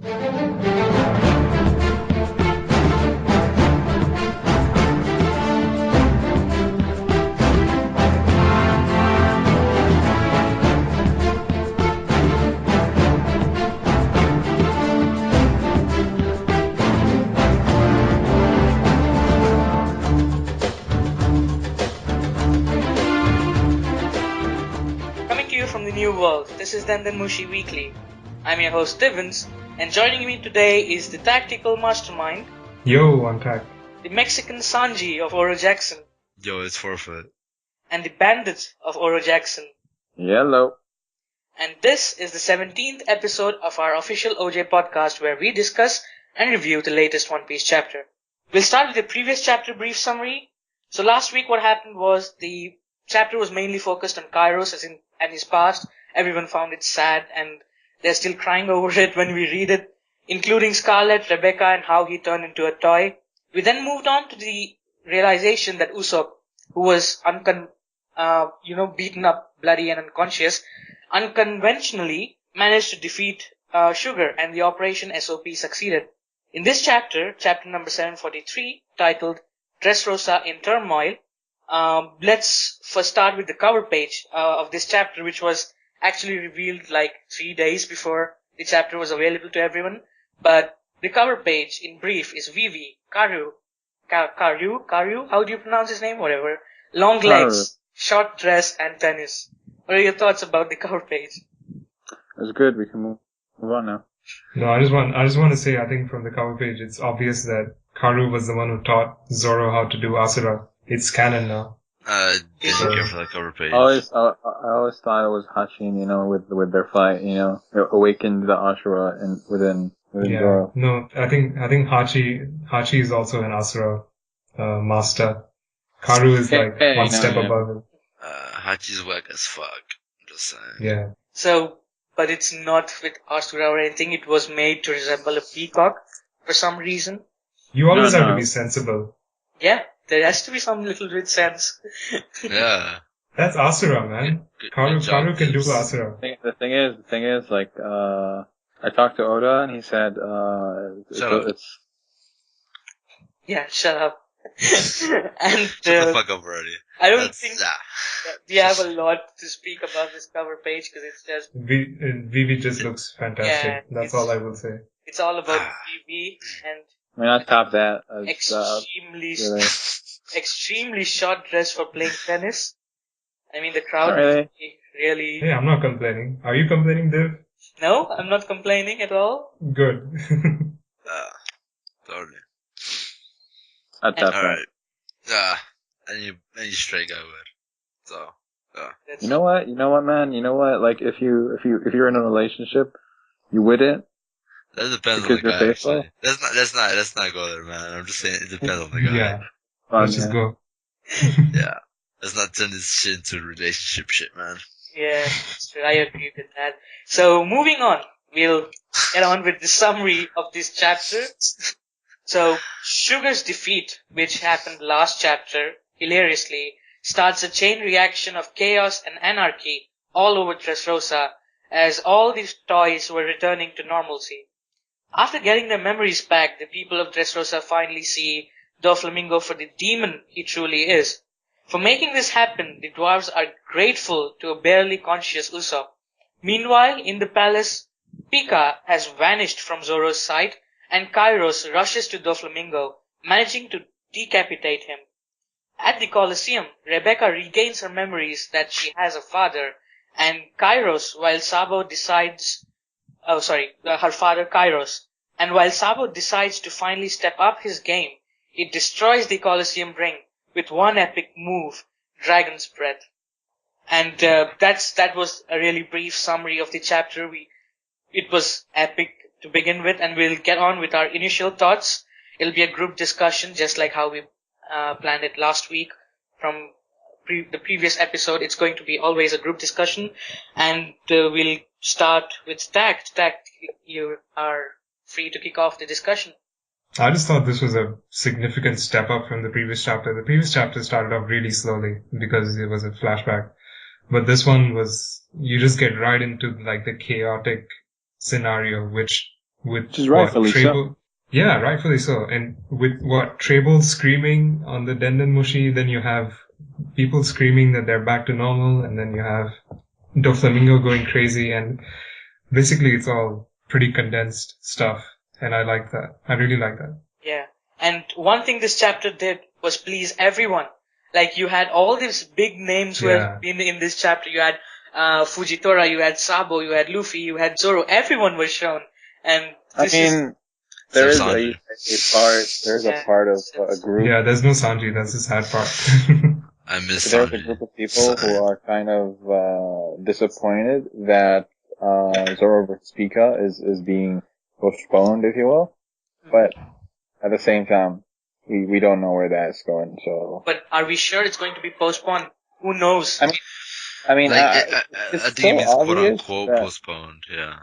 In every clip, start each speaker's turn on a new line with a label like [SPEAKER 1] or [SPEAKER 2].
[SPEAKER 1] From the New World, this is then the Mushi Weekly. I'm your host Divvens, and joining me today is the tactical mastermind.
[SPEAKER 2] Yo, I'm Takt.
[SPEAKER 1] The Mexican Sanji of OroJackson.
[SPEAKER 3] Yo, it's forfeit.
[SPEAKER 1] And the bandit of OroJackson.
[SPEAKER 4] Hello.
[SPEAKER 1] And this is the 17th episode of our official OJ podcast where we discuss and review the latest One Piece chapter. We'll start with the previous chapter brief summary. So last week what happened was the chapter was mainly focused on Kairos and his past. Everyone found it sad and they're still crying over it when we read it, including Scarlet, Rebecca, and how he turned into a toy. We then moved on to the realization that Usopp, who was beaten up, bloody and unconscious, unconventionally managed to defeat Sugar, and the Operation SOP succeeded. In this chapter, chapter number 743, titled Dressrosa in Turmoil, let's first start with the cover page of this chapter, which was actually revealed like 3 days before the chapter was available to everyone. But the cover page, in brief, is Vivi, Karu, how do you pronounce his name? Whatever. Long legs, short dress, and tennis. What are your thoughts about the cover page?
[SPEAKER 4] It's good. We can move on now.
[SPEAKER 2] No, I just want to say, I think from the cover page, it's obvious that Karu was the one who taught Zoro how to do Asura. It's canon now.
[SPEAKER 3] Didn't care for that cover page.
[SPEAKER 4] I always thought it was Hachi, with their fight, awakened the Ashura within Zoro.
[SPEAKER 2] No, I think Hachi is also an Asura master. Karu is one step above him.
[SPEAKER 3] Hachi's whack as fuck. I'm just saying.
[SPEAKER 2] Yeah.
[SPEAKER 1] So, but it's not with Asura or anything. It was made to resemble a peacock for some reason.
[SPEAKER 2] You always have to be sensible.
[SPEAKER 1] Yeah, there has to be some little bit sense.
[SPEAKER 3] Yeah.
[SPEAKER 2] That's Asura, man. Karu can do Asura.
[SPEAKER 4] The thing is, I talked to Oda and he said, it's...
[SPEAKER 1] Yeah, shut up. And,
[SPEAKER 3] shut the fuck up already.
[SPEAKER 1] I don't think that we have a lot to speak about this cover page because it's just...
[SPEAKER 2] Vivi just looks fantastic. Yeah, that's all I will say.
[SPEAKER 1] It's all about Vivi and...
[SPEAKER 4] I mean, I top that.
[SPEAKER 1] Extremely short dress for playing tennis. I mean, the crowd really...
[SPEAKER 2] Hey, I'm not complaining. Are you complaining, Div?
[SPEAKER 1] No, I'm not complaining at all.
[SPEAKER 2] Good.
[SPEAKER 3] Totally.
[SPEAKER 4] Alright.
[SPEAKER 3] Any straight guy would. So,
[SPEAKER 4] You know what, man? You know what? Like, if you're in a relationship, you wouldn't.
[SPEAKER 3] That depends on the guy, actually. Let's not go there, man. I'm just saying it depends on the guy.
[SPEAKER 2] Yeah. Let's just go.
[SPEAKER 3] Yeah. Let's not turn this shit into relationship shit, man.
[SPEAKER 1] Yeah, that's true. I agree with that. So, moving on. We'll get on with the summary of this chapter. So, Sugar's defeat, which happened last chapter, hilariously, starts a chain reaction of chaos and anarchy all over Dressrosa, as all these toys were returning to normalcy. After getting their memories back, the people of Dressrosa finally see Doflamingo for the demon he truly is. For making this happen, the dwarves are grateful to a barely conscious Usopp. Meanwhile, in the palace, Pika has vanished from Zoro's sight, and Kairos rushes to Doflamingo, managing to decapitate him. At the Colosseum, Rebecca regains her memories that she has a father, and Kairos, her father Kairos, and while Sabo decides to finally step up his game, he destroys the Colosseum ring with one epic move, Dragon's Breath. And that was a really brief summary of the chapter. It was epic to begin with, and we'll get on with our initial thoughts. It'll be a group discussion, just like how we planned it last week from the previous episode. It's going to be always a group discussion, and we'll start with Takt. Takt, you are free to kick off the discussion.
[SPEAKER 2] I just thought this was a significant step up from the previous chapter. The previous chapter started off really slowly because it was a flashback. But this one was, you just get right into like the chaotic scenario, which with
[SPEAKER 4] Which is rightfully
[SPEAKER 2] Trable. Yeah, rightfully so. And with Trable screaming on the Denden Mushi, then you have people screaming that they're back to normal, and then you have Doflamingo going crazy, and basically it's all pretty condensed stuff, and I like that. I really like that.
[SPEAKER 1] Yeah. And one thing this chapter did was please everyone. Like, you had all these big names who have been in this chapter. You had Fujitora, you had Sabo, you had Luffy, you had Zoro. Everyone was shown. And
[SPEAKER 4] there is a part of a group.
[SPEAKER 2] Yeah, there's no Sanji. That's the sad part.
[SPEAKER 3] I miss
[SPEAKER 4] There's
[SPEAKER 3] Sanji.
[SPEAKER 4] a group of people who are kind of disappointed that Zoro vs. Pika is being postponed, if you will. But at the same time, we don't know where that's going. So.
[SPEAKER 1] But are we sure it's going to be postponed? Who knows?
[SPEAKER 3] I mean, I think it means quote unquote postponed. Yeah.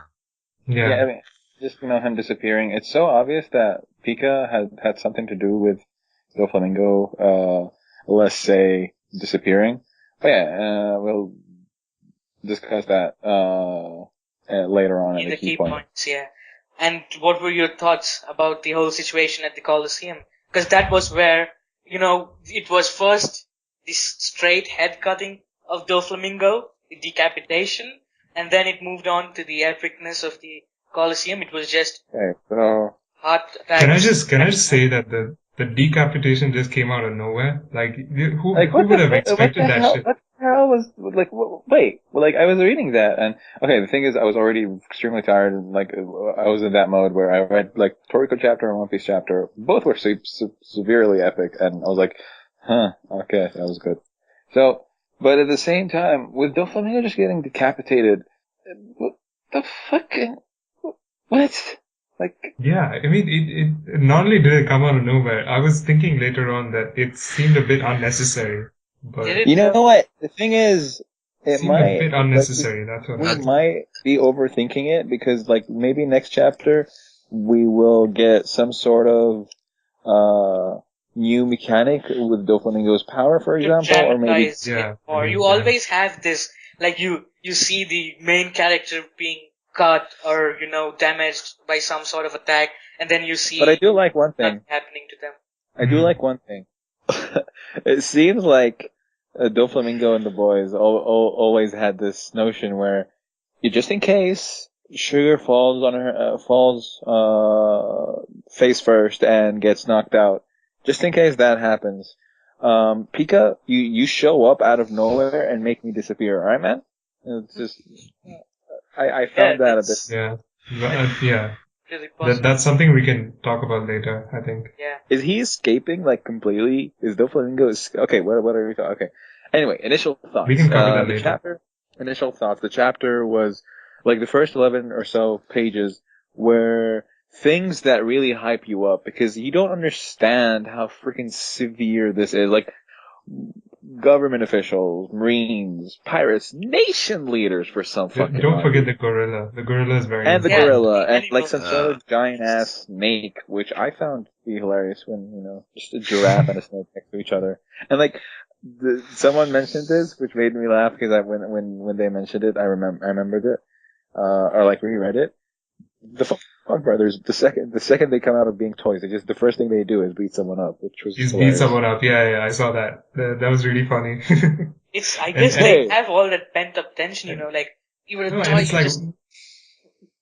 [SPEAKER 4] I mean, just him disappearing. It's so obvious that Pika had something to do with Doflamingo, let's say, disappearing. But yeah, we'll discuss that later on
[SPEAKER 1] in the key points. Yeah. And what were your thoughts about the whole situation at the Colosseum? Because that was where, it was first this straight head cutting of Doflamingo, the decapitation, and then it moved on to the epicness of the Colosseum. It was just heart attacks.
[SPEAKER 2] Can I just say that the decapitation just came out of nowhere? Like, who would have expected that shit?
[SPEAKER 4] What the hell was, wait, I was reading that, and, okay, the thing is, I was already extremely tired, and, I was in that mode where I read, Toriko chapter and One Piece chapter, both were severely epic, and I was like, okay, that was good. So, but at the same time, with Doflamingo just getting decapitated, what the fucking, what?
[SPEAKER 2] Yeah, I mean, it not only did it come out of nowhere, I was thinking later on that it seemed a bit unnecessary. But
[SPEAKER 4] you know what? The thing is, it might
[SPEAKER 2] a bit unnecessary. That's what
[SPEAKER 4] we might be overthinking it because, maybe next chapter we will get some sort of new mechanic with Doflamingo's power, for example, or maybe
[SPEAKER 1] or you always have this, you see the main character being cut or damaged by some sort of attack, and then you see.
[SPEAKER 4] But I do like one thing
[SPEAKER 1] happening to them.
[SPEAKER 4] I do like one thing. It seems like Doflamingo and the boys always had this notion where, just in case Sugar falls on her face first and gets knocked out, just in case that happens, Pika, you show up out of nowhere and make me disappear, alright, man? It's just. I found that a bit.
[SPEAKER 2] Yeah. Really that's something we can talk about later, I think.
[SPEAKER 1] Yeah.
[SPEAKER 4] Is he escaping, completely? Is Doflamingo okay, what are we talking? Okay. Anyway, initial thoughts.
[SPEAKER 2] We can cover that later.
[SPEAKER 4] Initial thoughts. The chapter was, the first 11 or so pages were things that really hype you up, because you don't understand how freaking severe this is. Government officials, Marines, pirates, nation leaders for some fucking
[SPEAKER 2] Don't forget the gorilla. The gorilla is very
[SPEAKER 4] And the gorilla, and some sort of giant-ass snake, which I found to be hilarious when, just a giraffe and a snake next to each other. And someone mentioned this, which made me laugh, because when they mentioned it, I remembered it, or reread it. The Funk Brothers, the second they come out of being toys, the first thing they do is beat someone up, which was hilarious.
[SPEAKER 2] Beat someone up, yeah, I saw that. That was really funny.
[SPEAKER 1] I guess they have all that pent up tension, even a toy.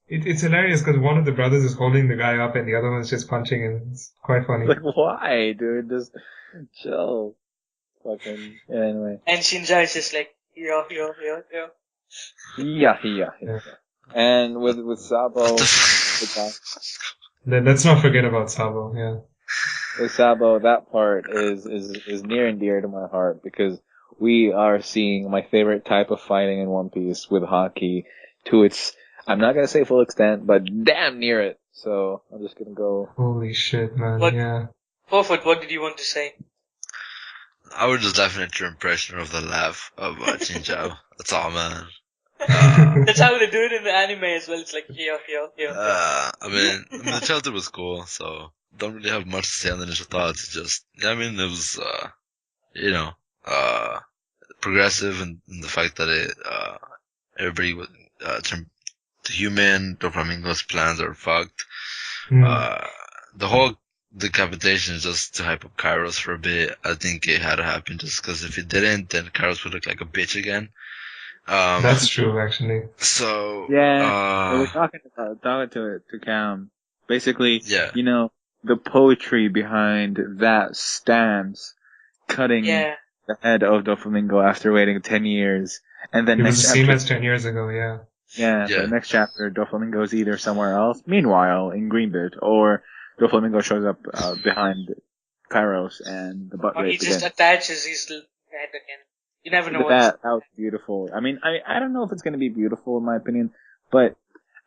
[SPEAKER 2] It's hilarious because one of the brothers is holding the guy up and the other one's just punching him. It's quite funny.
[SPEAKER 4] Why, dude? Just chill. Fucking, anyway.
[SPEAKER 1] And Shinja is just
[SPEAKER 4] Yeah. And with Sabo,
[SPEAKER 2] let's not forget about Sabo, yeah.
[SPEAKER 4] With Sabo, that part is near and dear to my heart, because we are seeing my favorite type of fighting in One Piece with Haki to its, I'm not gonna say full extent, but damn near it. So I'm just gonna go.
[SPEAKER 2] Holy shit, man! Yeah.
[SPEAKER 1] Perfect. What did you want to say?
[SPEAKER 3] I would just laughing at your impression of the laugh of Shinja. That's all, man.
[SPEAKER 1] That's how they do it in the anime as well. It's yo.
[SPEAKER 3] I mean, the chapter was cool, so don't really have much to say on the initial thoughts. It's just, it was, progressive in the fact that everybody the human Doflamingo's plans are fucked.
[SPEAKER 2] Hmm.
[SPEAKER 3] The whole decapitation is just to hype up Kairos for a bit. I think it had to happen just because if it didn't, then Kairos would look like a bitch again.
[SPEAKER 2] That's true, actually.
[SPEAKER 3] So,
[SPEAKER 4] Yeah, they were talking to Cam. Basically,
[SPEAKER 3] yeah.
[SPEAKER 4] you know, the poetry behind that stance, cutting
[SPEAKER 1] Yeah.
[SPEAKER 4] the head of Doflamingo after waiting 10 years, and then
[SPEAKER 2] It was
[SPEAKER 4] next
[SPEAKER 2] the same
[SPEAKER 4] chapter,
[SPEAKER 2] as 10 years ago, yeah.
[SPEAKER 4] yeah,
[SPEAKER 3] Yeah.
[SPEAKER 4] the next chapter, Doflamingo is either somewhere else, meanwhile, in Greenbit, or Doflamingo shows up behind Kairos and the butt
[SPEAKER 1] Or he
[SPEAKER 4] race
[SPEAKER 1] just
[SPEAKER 4] again.
[SPEAKER 1] attaches his head again. You never know
[SPEAKER 4] But
[SPEAKER 1] what's...
[SPEAKER 4] that was beautiful. I mean, I don't know if it's going to be beautiful in my opinion, but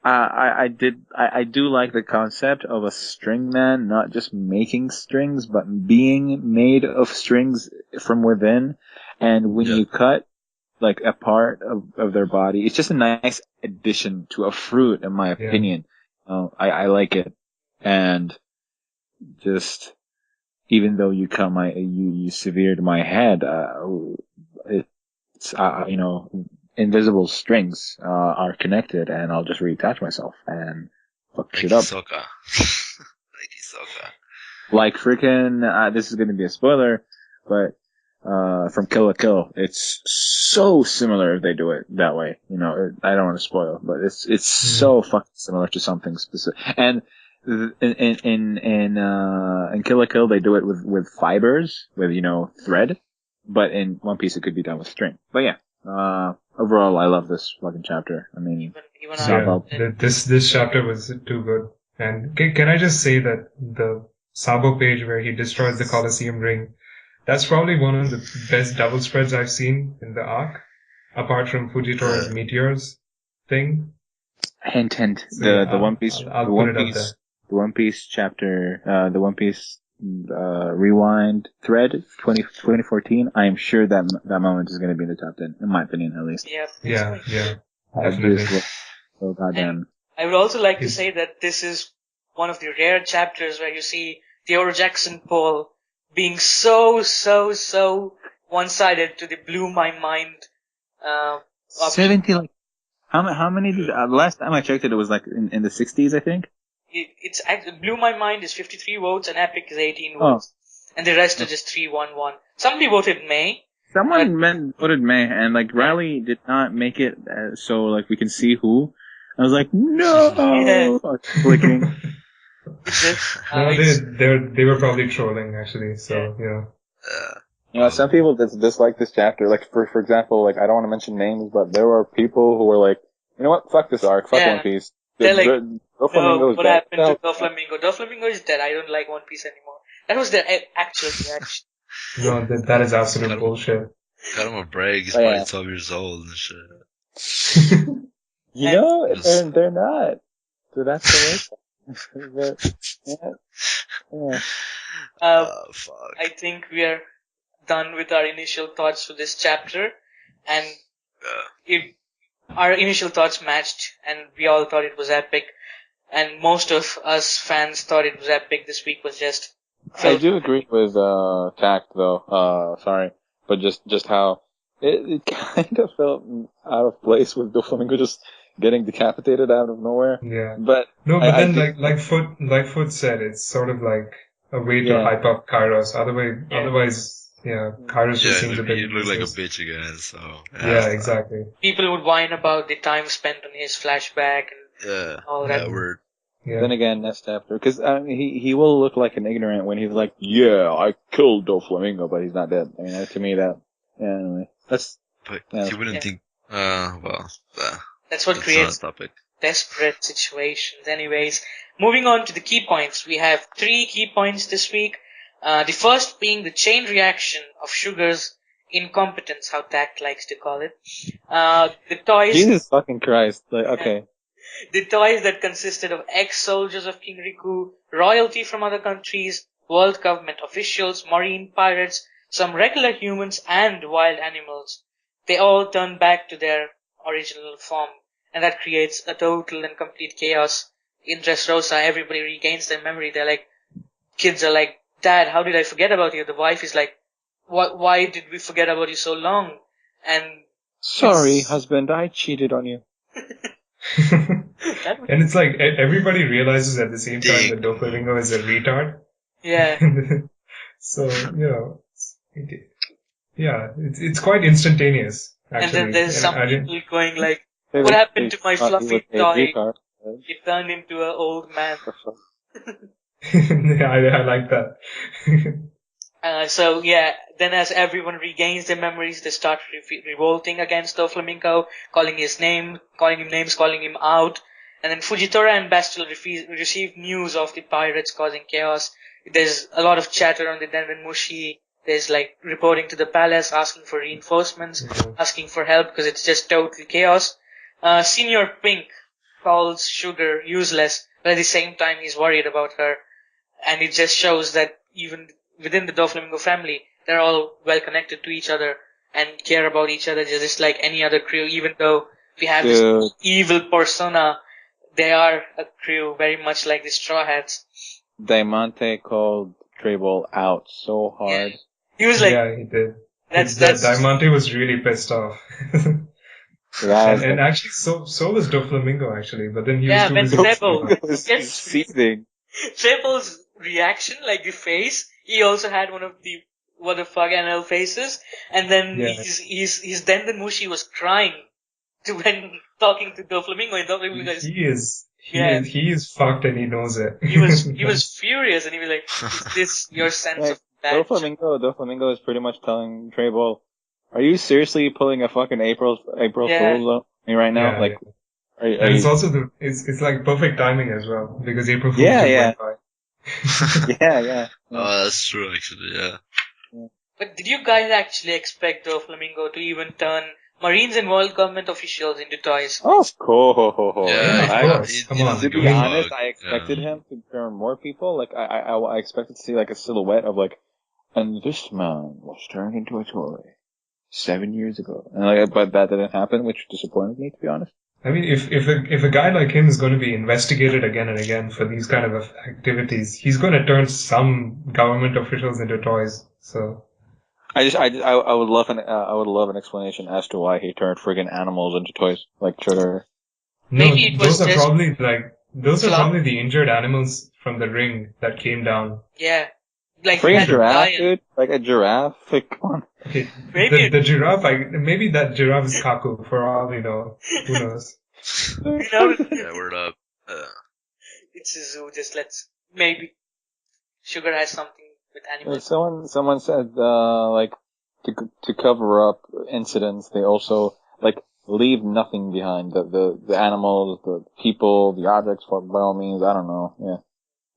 [SPEAKER 4] I do like the concept of a string man not just making strings, but being made of strings from within. And when you cut like a part of their body, it's just a nice addition to a fruit, in my opinion. I like it, and just even though you cut you severed my head, it's you know, invisible strings are connected, and I'll just reattach myself and fuck shit up.
[SPEAKER 3] Hisoka. Like Hisoka.
[SPEAKER 4] Like freaking, this is gonna be a spoiler, but from Kill la Kill, it's so similar if they do it that way. You know, I don't want to spoil, but it's so fucking similar to something specific. And in Kill la Kill, they do it with fibers, with, you know, thread. But in One Piece, it could be done with string. But yeah, overall, I love this fucking chapter. I mean,
[SPEAKER 2] This chapter was too good. And can I just say that the Sabo page where he destroys the Colosseum ring, that's probably one of the best double spreads I've seen in the arc, apart from Fujitora's meteors thing.
[SPEAKER 4] Hint.
[SPEAKER 2] So,
[SPEAKER 4] The One Piece,
[SPEAKER 2] I'll
[SPEAKER 4] the
[SPEAKER 2] put
[SPEAKER 4] One
[SPEAKER 2] it up
[SPEAKER 4] Piece,
[SPEAKER 2] there.
[SPEAKER 4] the One Piece chapter, the One Piece rewind thread 2014. I am sure that moment is going to be in the top 10, in my opinion, at least.
[SPEAKER 1] Yeah.
[SPEAKER 2] Yeah, definitely.
[SPEAKER 4] So goddamn.
[SPEAKER 1] I would also like to say that this is one of the rare chapters where you see the OroJackson poll being so one-sided to the blew my mind.
[SPEAKER 4] 70, like, how many did, last time I checked it was like in the 60s, I think.
[SPEAKER 1] It's blew my mind is 53 votes and Epic is 18 votes. And the rest are just 3-1-1. Somebody voted May.
[SPEAKER 4] Someone voted May, and like Riley did not make it, so like we can see who. I was like, no!
[SPEAKER 1] Yeah.
[SPEAKER 4] Clicking.
[SPEAKER 2] No, they were probably trolling, actually, so, yeah.
[SPEAKER 4] You know, some people dislike this chapter. Like, for example, like, I don't want to mention names, but there were people who were like, you know what, fuck this arc, fuck One Piece.
[SPEAKER 1] They're like,
[SPEAKER 4] Doflamingo is
[SPEAKER 1] what
[SPEAKER 4] dead.
[SPEAKER 1] happened to Doflamingo? Doflamingo is dead, I don't like One Piece anymore. That was their actual reaction.
[SPEAKER 2] No, that is absolute bullshit.
[SPEAKER 3] Cut him a break, he's probably 12 years old and shit.
[SPEAKER 4] You know, they're not. So that's the worst.
[SPEAKER 3] Fuck.
[SPEAKER 1] I think we are done with our initial thoughts for this chapter, and our initial thoughts matched, and we all thought it was epic, and most of us fans thought it was epic. This week was just...
[SPEAKER 4] I do agree with Takt, though. Sorry, but just how it kind of felt out of place with Doflamingo just getting decapitated out of nowhere.
[SPEAKER 2] Yeah.
[SPEAKER 4] But
[SPEAKER 2] then like Foot said, it's sort of like a way to hype up Kairos. Otherwise, Kairos just seems a bit...
[SPEAKER 3] he looked like a bitch again, so...
[SPEAKER 2] Yeah, exactly.
[SPEAKER 1] People would whine about the time spent on his flashback and all that.
[SPEAKER 3] Word.
[SPEAKER 2] Yeah.
[SPEAKER 4] Then again, next chapter, because he will look like an ignorant when he's like, "Yeah, I killed Doflamingo, but he's not dead." I mean, to me, anyway, that's.
[SPEAKER 3] But you wouldn't think.
[SPEAKER 1] That's what creates desperate situations. Anyways, moving on to the key points, we have 3 key points this week. The first being the chain reaction of Sugar's incompetence, how Takt likes to call it. The toys.
[SPEAKER 4] Jesus fucking Christ! Like, okay.
[SPEAKER 1] The toys that consisted of ex-soldiers of King Riku, royalty from other countries, world government officials, marine pirates, some regular humans, and wild animals. They all turn back to their original form, and that creates a total and complete chaos. In Dressrosa, everybody regains their memory. Kids are like, "Dad, how did I forget about you?" The wife is like, "Why did we forget about you so long?" And
[SPEAKER 4] sorry, husband, I cheated on you.
[SPEAKER 2] And it's like everybody realizes at the same time that Doflamingo is a retard.
[SPEAKER 1] Yeah.
[SPEAKER 2] So, it's quite instantaneous,
[SPEAKER 1] And
[SPEAKER 2] actually.
[SPEAKER 1] then there's some
[SPEAKER 2] I didn't-
[SPEAKER 1] people going like, what happened to my fluffy toy? It turned into an old man.
[SPEAKER 2] yeah, I like that.
[SPEAKER 1] Then as everyone regains their memories, they start revolting against Doflamingo, calling him names, calling him out. And then Fujitora and Bastille receive news of the pirates causing chaos. There's a lot of chatter on the Denven Mushi. There's like reporting to the palace, asking for reinforcements, asking for help because it's just total chaos. Senior Pink calls Sugar useless, but at the same time he's worried about her. And it just shows that even within the Doflamingo family, they're all well connected to each other and care about each other just like any other crew. Even though we have this evil persona, they are a crew very much like the Straw Hats.
[SPEAKER 4] Diamante called Trable out so hard.
[SPEAKER 1] Yeah. He was like,
[SPEAKER 2] yeah, he did.
[SPEAKER 1] That's
[SPEAKER 2] Diamante was really pissed off. and actually, so was Doflamingo actually, but then he was too busy.
[SPEAKER 1] Treble
[SPEAKER 4] seething.
[SPEAKER 1] Treble's reaction, like the face, he also had one of the what the fuck NL faces, and then his Denven Mushi was crying when talking to Doflamingo, and Doflamingo
[SPEAKER 2] he is fucked and he knows it.
[SPEAKER 1] He was furious, and he was like, "Is this your sense of bad?"
[SPEAKER 4] Doflamingo is pretty much telling Trable, "Are you seriously pulling a fucking April Fool's on me right now?"
[SPEAKER 2] Yeah. And it's also it's like perfect timing as well because April Fool's went by.
[SPEAKER 4] yeah.
[SPEAKER 3] Oh, that's true actually. Yeah.
[SPEAKER 1] But did you guys actually expect Doflamingo to even turn Marines and world government officials into toys?
[SPEAKER 4] Of course.
[SPEAKER 3] Yeah,
[SPEAKER 2] Come on.
[SPEAKER 4] To be honest, I expected him to turn more people. Like I expected to see like a silhouette of like, and this man was turned into a toy 7 years ago, and but that didn't happen, which disappointed me, to be honest.
[SPEAKER 2] I mean, if a guy like him is going to be investigated again and again for these kind of activities, he's going to turn some government officials into toys. So,
[SPEAKER 4] I would love an explanation as to why he turned friggin' animals into toys, like Sugar.
[SPEAKER 2] No, those are probably the injured animals from the ring that came down.
[SPEAKER 1] Yeah. Like
[SPEAKER 4] friggin' giraffe, dude? Like a giraffe? Like, come on.
[SPEAKER 2] Okay, the giraffe, maybe that giraffe is Kaku, for all we know. Who knows?
[SPEAKER 3] Yeah, word up.
[SPEAKER 1] It's a zoo, maybe Sugar has something with animals.
[SPEAKER 4] Someone said, to cover up incidents, they also, leave nothing behind. The animals, the people, the objects, by all means, I don't know,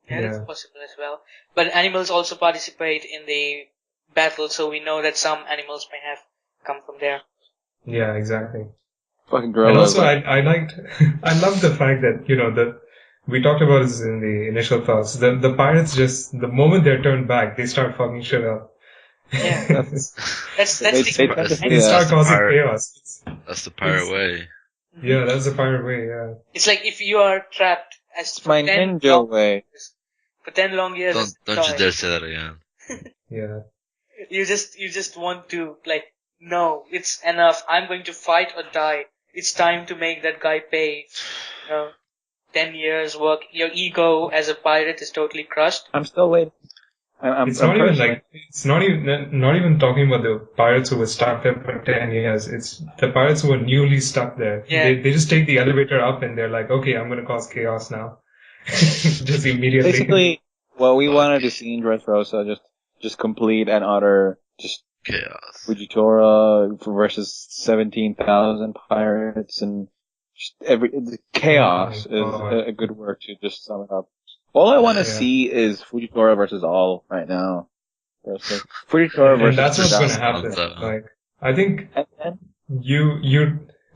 [SPEAKER 1] Yeah, that's possible as well. But animals also participate in the battle, so we know that some animals may have come from there.
[SPEAKER 2] Yeah, exactly.
[SPEAKER 4] Fucking girl.
[SPEAKER 2] And also, I love the fact that, we talked about this in the initial thoughts. The pirates the moment they're turned back, they start fucking shit up.
[SPEAKER 1] Yeah. They
[SPEAKER 2] start causing chaos.
[SPEAKER 3] That's the pirate way.
[SPEAKER 2] Yeah, that's the pirate way, yeah.
[SPEAKER 1] It's like if you are trapped
[SPEAKER 4] it's my ninja way.
[SPEAKER 1] For 10 long years.
[SPEAKER 3] Don't you dare say that again.
[SPEAKER 2] Yeah.
[SPEAKER 1] You just want to, no, it's enough. I'm going to fight or die. It's time to make that guy pay. 10 years work. Your ego as a pirate is totally crushed.
[SPEAKER 4] I'm still waiting.
[SPEAKER 2] It's not even talking about the pirates who were stuck there for 10 years. It's the pirates who are newly stuck there.
[SPEAKER 1] Yeah.
[SPEAKER 2] They just take the elevator up and they're like, okay, I'm going to cause chaos now. Just immediately.
[SPEAKER 4] Basically, what we wanted to see in Dressrosa, just complete and utter, just
[SPEAKER 3] chaos.
[SPEAKER 4] Fujitora versus 17,000 pirates and just chaos is a good word to just sum it up. All I want to see is Fujitora versus all right now. Fujitora versus.
[SPEAKER 2] And that's what's going to happen. I think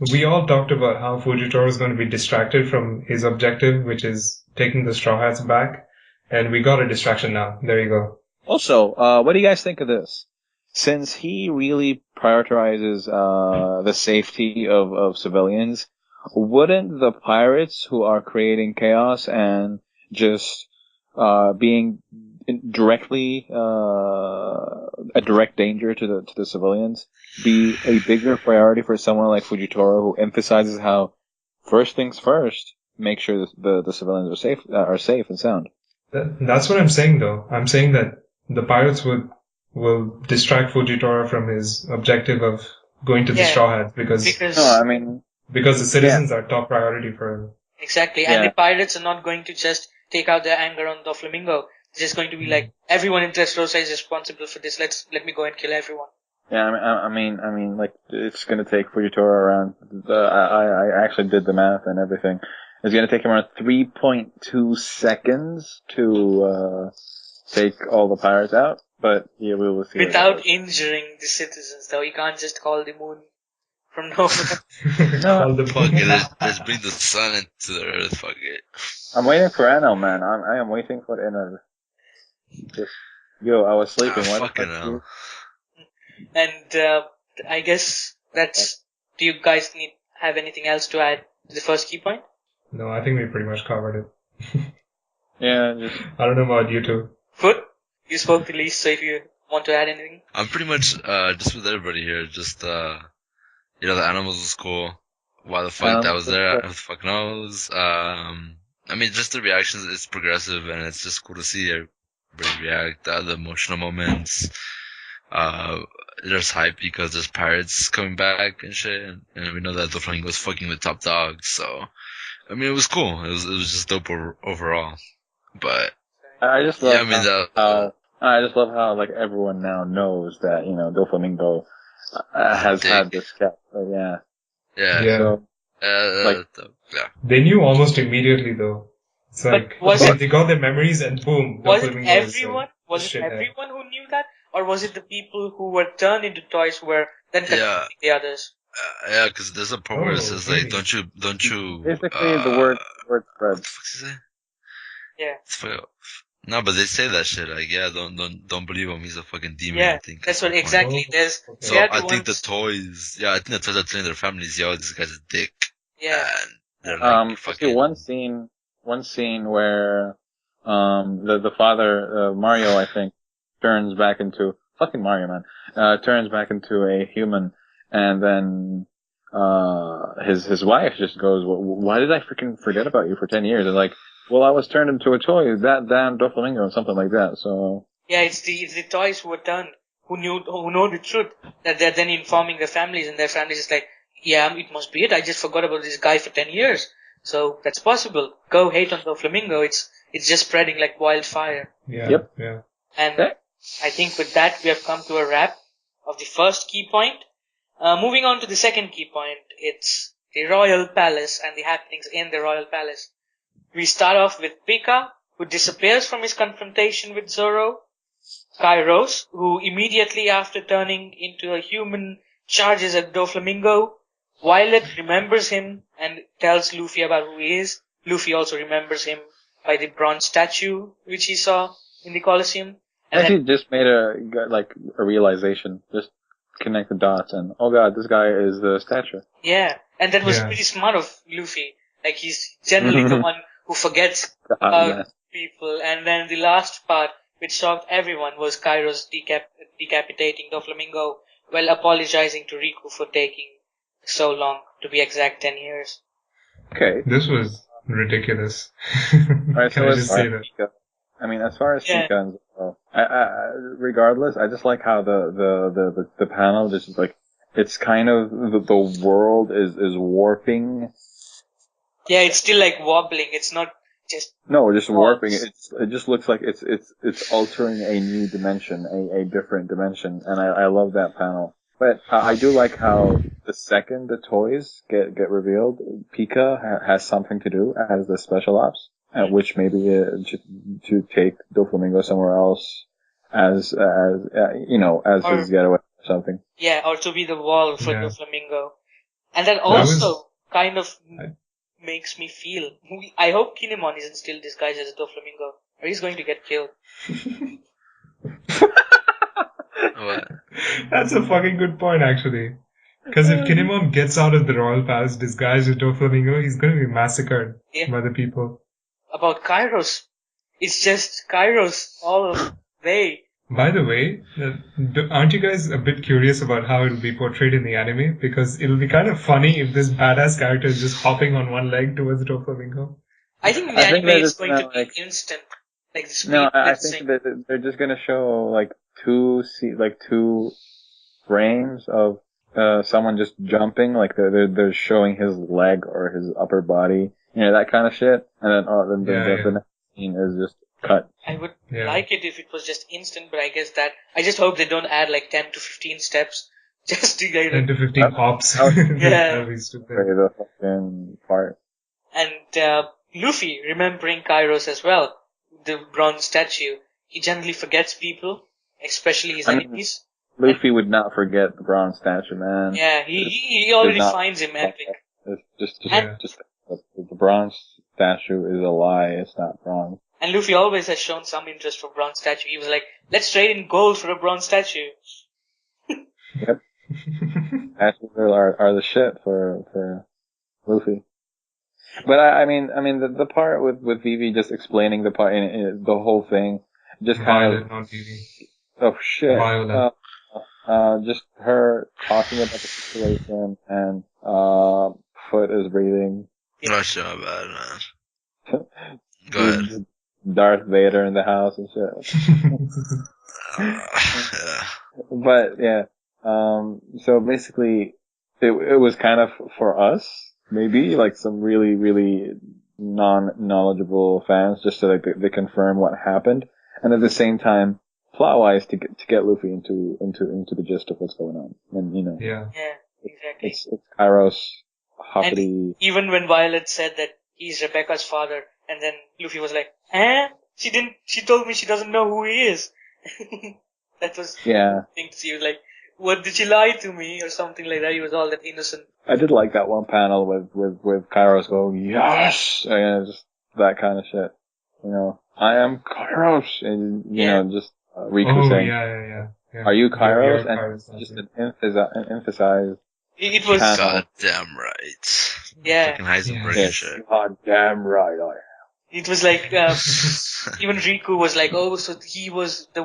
[SPEAKER 2] we all talked about how Fujitora is going to be distracted from his objective, which is taking the Straw Hats back, and we got a distraction now. There you go.
[SPEAKER 4] Also, what do you guys think of this? Since he really prioritizes the safety of civilians, wouldn't the pirates who are creating chaos and just being directly a direct danger to the civilians be a bigger priority for someone like Fujitora, who emphasizes how first things first, make sure the civilians are safe and sound.
[SPEAKER 2] That's what I'm saying, though. I'm saying that the pirates will distract Fujitora from his objective of going to the Straw Hats because the citizens are top priority for him.
[SPEAKER 1] Exactly, and the pirates are not going to just take out their anger on Doflamingo. It's just going to be like, everyone in Dressrosa is responsible for this. Let me go and kill everyone.
[SPEAKER 4] Yeah, I mean, like, it's gonna take Fujitora around, I actually did the math and everything. It's gonna take him around 3.2 seconds to, take all the pirates out, but yeah, we will see.
[SPEAKER 1] Without injuring the citizens, though. You can't just call the moon from nowhere.
[SPEAKER 2] No.
[SPEAKER 3] Fuck it, let's bring the sun into the earth, fuck it.
[SPEAKER 4] I'm waiting for Enel, man. I am waiting for Enel. I was sleeping.
[SPEAKER 3] Fucking hell.
[SPEAKER 1] And I guess that's. Do you guys have anything else to add to the first key point?
[SPEAKER 2] No, I think we pretty much covered it.
[SPEAKER 4] Yeah,
[SPEAKER 2] I don't know about you two.
[SPEAKER 1] Foot, you spoke the least, so if you want to add anything.
[SPEAKER 3] I'm pretty much just with everybody here. Just the animals was cool. Why the fuck that was there? Who the fuck knows? I mean, just the reactions. It's progressive, and it's just cool to see everybody react. The emotional moments. There's hype because there's pirates coming back and shit, and we know that the Doflamingo was fucking with top dogs. So, I mean, it was cool. It was just dope overall. But
[SPEAKER 4] I just love I just love how like everyone now knows that Doflamingo has had this cat. Yeah. So,
[SPEAKER 2] They knew almost immediately, though. It's like they got their memories and boom.
[SPEAKER 1] Was it everyone? Was it everyone who knew that, or was it the people who were turned into toys who were then confusing the others?
[SPEAKER 3] Yeah, because there's a part where it says like, don't you?
[SPEAKER 4] Basically, the word spread.
[SPEAKER 3] What the fuck is it?
[SPEAKER 1] Yeah.
[SPEAKER 3] No, but they say that shit like, don't believe him. He's a fucking demon.
[SPEAKER 1] Yeah,
[SPEAKER 3] I think
[SPEAKER 1] that's what exactly. There's.
[SPEAKER 3] So I think the toys are telling their families, yo, this guy's a dick.
[SPEAKER 1] Yeah.
[SPEAKER 3] And they're like, fucking.
[SPEAKER 4] One scene where the father Mario, I think, turns back into fucking Mario, man. Turns back into a human, and then his wife just goes, "Why did I freaking forget about you for 10 years?" And like, well, I was turned into a toy, that damn Doflamingo, or something like that. So
[SPEAKER 1] yeah, it's the toys who were turned, who know the truth, that they're then informing their families, and their families is like, yeah, it must be it. I just forgot about this guy for 10 years. So that's possible. Go hate on Doflamingo. It's just spreading like wildfire.
[SPEAKER 2] Yeah.
[SPEAKER 4] Yep.
[SPEAKER 2] Yeah.
[SPEAKER 1] And I think with that we have come to a wrap of the first key point. Moving on to the second key point, it's the Royal Palace and the happenings in the Royal Palace. We start off with Pika, who disappears from his confrontation with Zoro. Kairos, who immediately after turning into a human charges at Doflamingo. Violet remembers him and tells Luffy about who he is. Luffy also remembers him by the bronze statue which he saw in the Colosseum. And
[SPEAKER 4] actually just made a realization. Just connect the dots and, oh god, this guy is the statue.
[SPEAKER 1] Yeah, and that was pretty smart of Luffy. Like, he's generally the one who forgets about people. And then the last part, which shocked everyone, was Kairos decapitating Doflamingo while apologizing to Riku for taking so long, to be exact 10 years.
[SPEAKER 4] Okay.
[SPEAKER 2] This was ridiculous.
[SPEAKER 4] Alright,
[SPEAKER 2] Can I just say that?
[SPEAKER 4] Pika. I mean, as far as Pika and Zoro, regardless, I just like how the panel just is like, it's kind of, the world is warping.
[SPEAKER 1] Yeah, it's still like wobbling, it's not just...
[SPEAKER 4] No, just warping. It just looks like it's altering a new dimension, a different dimension, and I love that panel. But I do like how the second the toys get revealed, Pika has something to do as the special ops, which maybe to take Doflamingo somewhere else as his getaway or something.
[SPEAKER 1] Yeah, or to be the wall for Doflamingo. And that also kind of makes me feel... I hope Kinemon isn't still disguised as a Doflamingo, or he's going to get killed.
[SPEAKER 3] What?
[SPEAKER 2] That's a fucking good point, actually. Because if Kinemon gets out of the Royal Palace disguised as Doflamingo, he's going to be massacred by the people.
[SPEAKER 1] About Kairos, it's just Kairos all day.
[SPEAKER 2] By the way, aren't you guys a bit curious about how it'll be portrayed in the anime? Because it'll be kind of funny if this badass character is just hopping on one leg towards Doflamingo.
[SPEAKER 1] I think in the
[SPEAKER 4] I think
[SPEAKER 1] anime
[SPEAKER 4] they're
[SPEAKER 1] it's
[SPEAKER 4] just
[SPEAKER 1] going
[SPEAKER 4] gonna,
[SPEAKER 1] to be
[SPEAKER 4] like,
[SPEAKER 1] instant. Like the speed
[SPEAKER 4] no, I
[SPEAKER 1] blitzing.
[SPEAKER 4] think that they're just gonna show like two frames of someone just jumping, like they're showing his leg or his upper body, that kind of shit, and then the next scene is just cut.
[SPEAKER 1] I would like it if it was just instant, but I guess I just hope they don't add like 10 to 15 steps just to get
[SPEAKER 2] 10 to 15 hops.
[SPEAKER 1] Yeah.
[SPEAKER 4] The fucking part.
[SPEAKER 1] And Luffy, remembering Kairos as well, the bronze statue, he generally forgets people, especially his enemies.
[SPEAKER 4] Luffy would not forget the bronze statue, man.
[SPEAKER 1] Yeah, he already finds him epic.
[SPEAKER 4] It's just the bronze statue is a lie. It's not bronze.
[SPEAKER 1] And Luffy always has shown some interest for bronze statue. He was like, let's trade in gold for a bronze statue.
[SPEAKER 4] Yep. Statues are the shit for Luffy. But I mean, the part with Vivi just explaining the part, in the whole thing, just
[SPEAKER 2] Violet, not Vivi.
[SPEAKER 4] Oh shit.
[SPEAKER 2] Violet.
[SPEAKER 4] Just her talking about the situation, and Foot is breathing.
[SPEAKER 3] Not sure about it, man. Go ahead.
[SPEAKER 4] Darth Vader in the house and shit.
[SPEAKER 3] Yeah.
[SPEAKER 4] But yeah, so basically, it was kind of for us, maybe like some really, really non-knowledgeable fans, just so they confirm what happened, and at the same time, plot-wise, to get Luffy into the gist of what's going on, and
[SPEAKER 1] Yeah, exactly.
[SPEAKER 4] It's Kairos, hoppity.
[SPEAKER 1] And even when Violet said that he's Rebecca's father, and then Luffy was like, "Huh? She told me she doesn't know who he is." That was the thing to see. He was like, "What, did she lie to me?" or something like that. He was all that innocent.
[SPEAKER 4] I did like that one panel with Kairos going, "Yes!" and just that kind of shit. I am Kairos, and just Riku saying,
[SPEAKER 2] yeah.
[SPEAKER 4] "Are you Kairos?"
[SPEAKER 2] You're
[SPEAKER 4] and
[SPEAKER 2] Kairos,
[SPEAKER 4] just emphasize.
[SPEAKER 1] It was
[SPEAKER 3] goddamn right.
[SPEAKER 1] Yeah.
[SPEAKER 3] Fucking Heisenberg and shit.
[SPEAKER 4] Goddamn right I am.
[SPEAKER 1] It was like, even Riku was like, oh, so he was the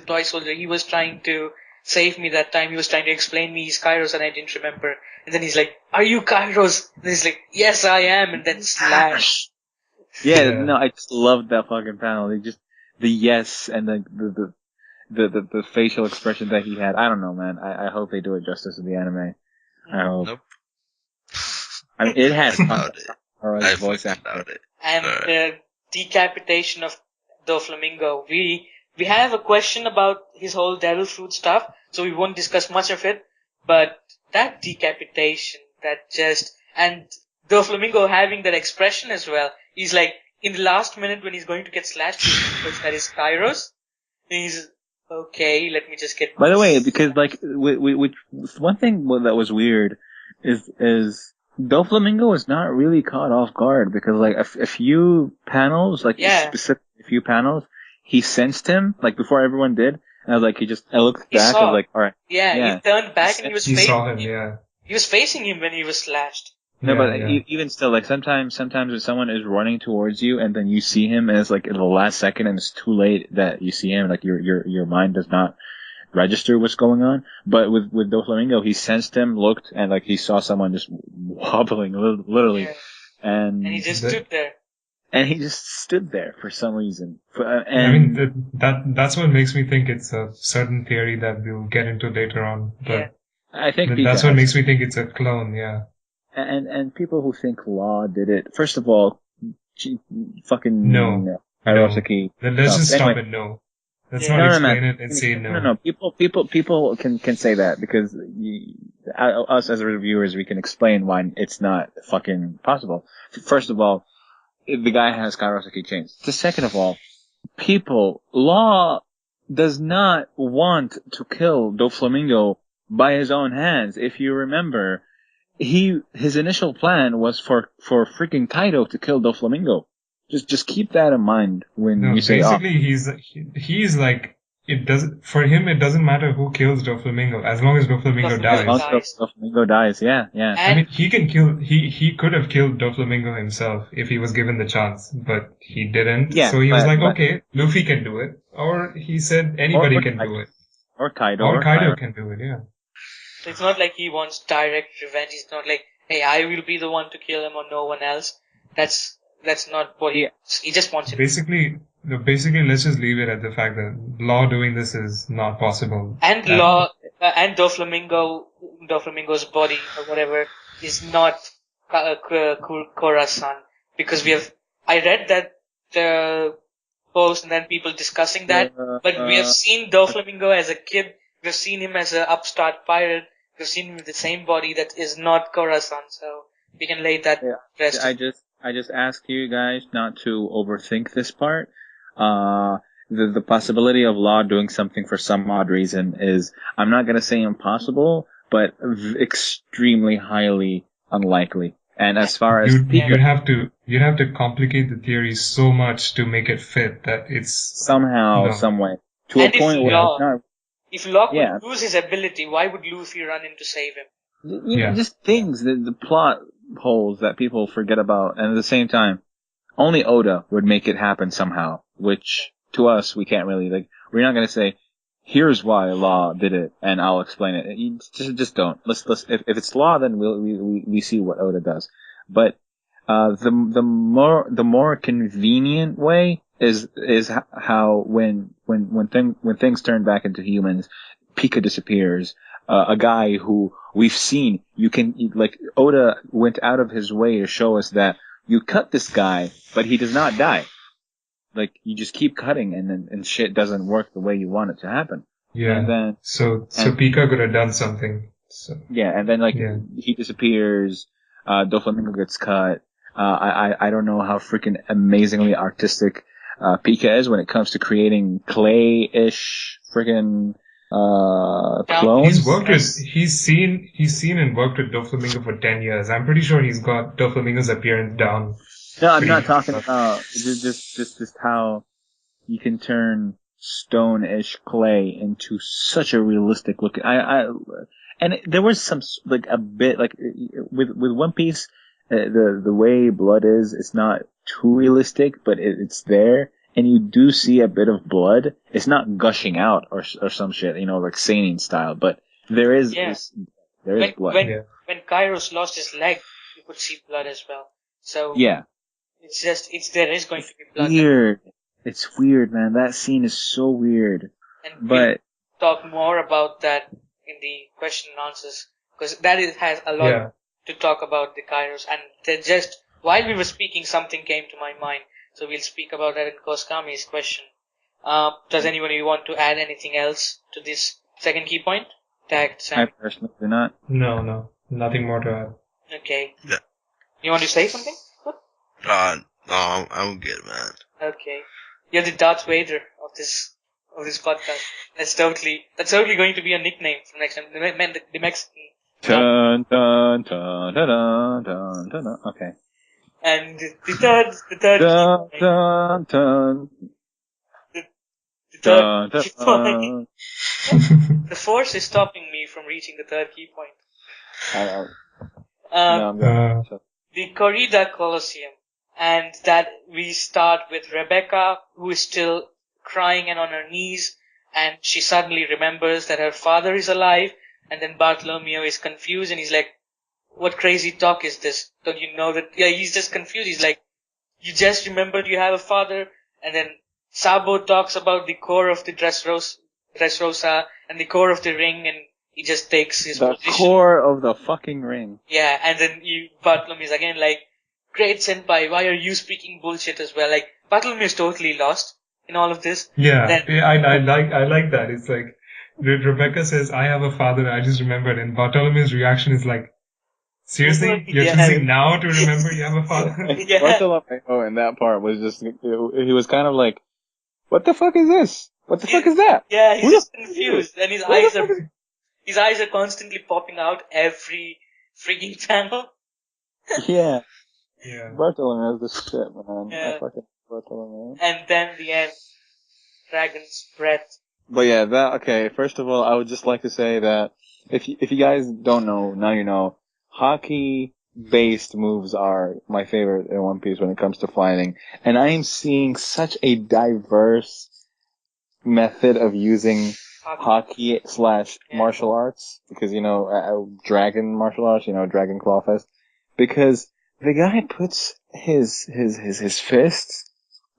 [SPEAKER 1] toy soldier, he was trying to save me that time, he was trying to explain me he's Kairos and I didn't remember. And then he's like, are you Kairos? And he's like, yes I am, and then slash.
[SPEAKER 4] Yeah, no, I just loved that fucking panel. The yes and the facial expression that he had. I don't know, man. I hope they do it justice in the anime. I hope.
[SPEAKER 3] Nope.
[SPEAKER 4] I mean, it has
[SPEAKER 3] I
[SPEAKER 4] voice
[SPEAKER 3] fucking
[SPEAKER 4] actor.
[SPEAKER 3] doubt it.
[SPEAKER 1] And the decapitation of Doflamingo. We have a question about his whole devil fruit stuff, so we won't discuss much of it. But that decapitation, and Doflamingo having that expression as well. He's like, in the last minute when he's going to get slashed, because that is Kairos. And he's, okay, let me just get...
[SPEAKER 4] By the way, because like, one thing that was weird is Doflamingo is not really caught off guard, because like a few panels, specific few panels, he sensed him, like before everyone did, and I was like, I looked back, I was like, alright.
[SPEAKER 1] Yeah, he turned back and he was facing
[SPEAKER 2] saw him,
[SPEAKER 1] him. He was facing him when he was slashed.
[SPEAKER 4] No, but even still, like sometimes when someone is running towards you and then you see him and it's like in the last second and it's too late that you see him, like your mind does not register what's going on. But with Doflamingo, he sensed him, looked, and like he saw someone just wobbling, literally, and
[SPEAKER 1] he just stood there.
[SPEAKER 4] And he just stood there for some reason.
[SPEAKER 2] I mean, that's what makes me think it's a certain theory that we'll get into later on. But
[SPEAKER 4] I think
[SPEAKER 2] that's what makes me think it's a clone. Yeah.
[SPEAKER 4] And people who think Law did it, first of all,
[SPEAKER 2] no.
[SPEAKER 4] Hirosaki.
[SPEAKER 2] Then let's just stop it. No. Let's not explain it and say no.
[SPEAKER 4] No. People can say that because us as reviewers, we can explain why it's not fucking possible. First of all, the guy has Hirosaki chains. Second of all, Law does not want to kill Doflamingo by his own hands. If you remember, his initial plan was for freaking Kaido to kill Doflamingo. Just keep that in mind when you say.
[SPEAKER 2] Basically, he's like it doesn't matter who kills Doflamingo as long as Doflamingo
[SPEAKER 1] Doflamingo
[SPEAKER 2] dies.
[SPEAKER 4] Doflamingo dies, yeah.
[SPEAKER 2] I mean, he could have killed Doflamingo himself if he was given the chance, but he didn't.
[SPEAKER 4] Yeah,
[SPEAKER 2] so he was like,
[SPEAKER 4] but
[SPEAKER 2] okay, Luffy can do it. Or he said anybody can do it.
[SPEAKER 4] Or Kaido.
[SPEAKER 2] Or Kaido can do it, yeah.
[SPEAKER 1] So it's not like he wants direct revenge. It's not like, hey, I will be the one to kill him or no one else. That's not what he wants. He just wants it.
[SPEAKER 2] Basically, let's just leave it at the fact that Law doing this is not possible.
[SPEAKER 1] And and Doflamingo's body or whatever is not Korra-san, because I read that post and then people discussing that, but we have seen Doflamingo as a kid. We've seen him as an upstart pirate. We've seen him with the same body that is not Korra-san, so we can lay that rest.
[SPEAKER 4] I just ask you guys not to overthink this part. The possibility of Law doing something for some odd reason is, I'm not gonna say impossible, but extremely highly unlikely. And as far as
[SPEAKER 2] you'd have to complicate the theory so much to make it fit that it's
[SPEAKER 4] somehow, some way, to a point where
[SPEAKER 1] if Law could lose his ability, why would Luffy run in to save him?
[SPEAKER 4] Just things, the plot holes that people forget about, and at the same time, only Oda would make it happen somehow, which to us, we can't really, we're not gonna say, here's why Law did it, and I'll explain it. You just don't. Let's, if it's Law, then we see what Oda does. But, the more convenient way is how when things turn back into humans, Pika disappears. A guy who we've seen, Oda went out of his way to show us that you cut this guy, but he does not die. You just keep cutting and shit doesn't work the way you want it to happen.
[SPEAKER 2] Yeah.
[SPEAKER 4] And then,
[SPEAKER 2] so Pika could have done something. So.
[SPEAKER 4] Yeah, and then he disappears, Doflamingo gets cut. I don't know how freaking amazingly artistic Pika is when it comes to creating clay-ish freaking clones.
[SPEAKER 2] He's seen and worked with Doflamingo for 10 years. I'm pretty sure he's got Doflamingo's appearance down.
[SPEAKER 4] No, I'm not talking about just how you can turn stone-ish clay into such a realistic look. And there was some, a bit, with One Piece, the way blood is, it's not too realistic, but it's there. And you do see a bit of blood. It's not gushing out or some shit, like seinen style, but there is, there is blood.
[SPEAKER 1] When Kairos lost his leg, you could see blood as well. So, there is going to be blood.
[SPEAKER 4] Weird. It's weird, man. That scene is so weird.
[SPEAKER 1] And we'll talk more about that in the question and answers, because has a lot to talk about the Kairos. And while we were speaking, something came to my mind. So we'll speak about that in Koskami's question. Does anybody want to add anything else to this second key point? Takt, Sammy?
[SPEAKER 4] I personally do not.
[SPEAKER 2] No. Nothing more to add.
[SPEAKER 1] Okay.
[SPEAKER 3] Yeah.
[SPEAKER 1] You want to say something?
[SPEAKER 3] No, I'm good, man.
[SPEAKER 1] Okay. You're the Darth Vader of this podcast. That's totally going to be a nickname from next time. The Mexican.
[SPEAKER 4] Dun, dun, dun, dun, dun, dun, dun, dun. Okay.
[SPEAKER 1] And the third
[SPEAKER 4] dun, dun, dun.
[SPEAKER 1] The third key point. The Force is stopping me from reaching the third key point. The Corrida Colosseum. And that we start with Rebecca, who is still crying and on her knees, and she suddenly remembers that her father is alive, and then Bartholomew is confused, and he's like, what crazy talk is this? Don't you know that? Yeah, he's just confused. He's like, you just remembered you have a father? And then Sabo talks about the core of the Dressrosa and the core of the ring, and he just takes his position.
[SPEAKER 4] The core of the fucking ring.
[SPEAKER 1] Yeah, and then Bartholomew is again like, great senpai, why are you speaking bullshit as well? Like, Bartholomew is totally lost in all of this.
[SPEAKER 2] Yeah, I like that. It's like, Rebecca says, I have a father, I just remembered, and Bartholomew's reaction is like, seriously? You're choosing now to remember you have a father?
[SPEAKER 1] Yeah.
[SPEAKER 4] Bartholomew in that part was just, he was kind of like, what the fuck is this? What the fuck is that?
[SPEAKER 1] Yeah, he's just confused, and his eyes are constantly popping out every freaking channel.
[SPEAKER 4] Yeah.
[SPEAKER 2] Yeah.
[SPEAKER 4] Bartholomew is the shit, man.
[SPEAKER 1] Yeah.
[SPEAKER 4] I fucking Bartholomew.
[SPEAKER 1] And then the end. Dragon's breath.
[SPEAKER 4] But yeah, okay. First of all, I would just like to say that if you guys don't know, now you know, hockey-based moves are my favorite in One Piece when it comes to fighting. And I am seeing such a diverse method of using hockey / martial arts, because, dragon martial arts, Dragon Claw Fest, because the guy puts his fists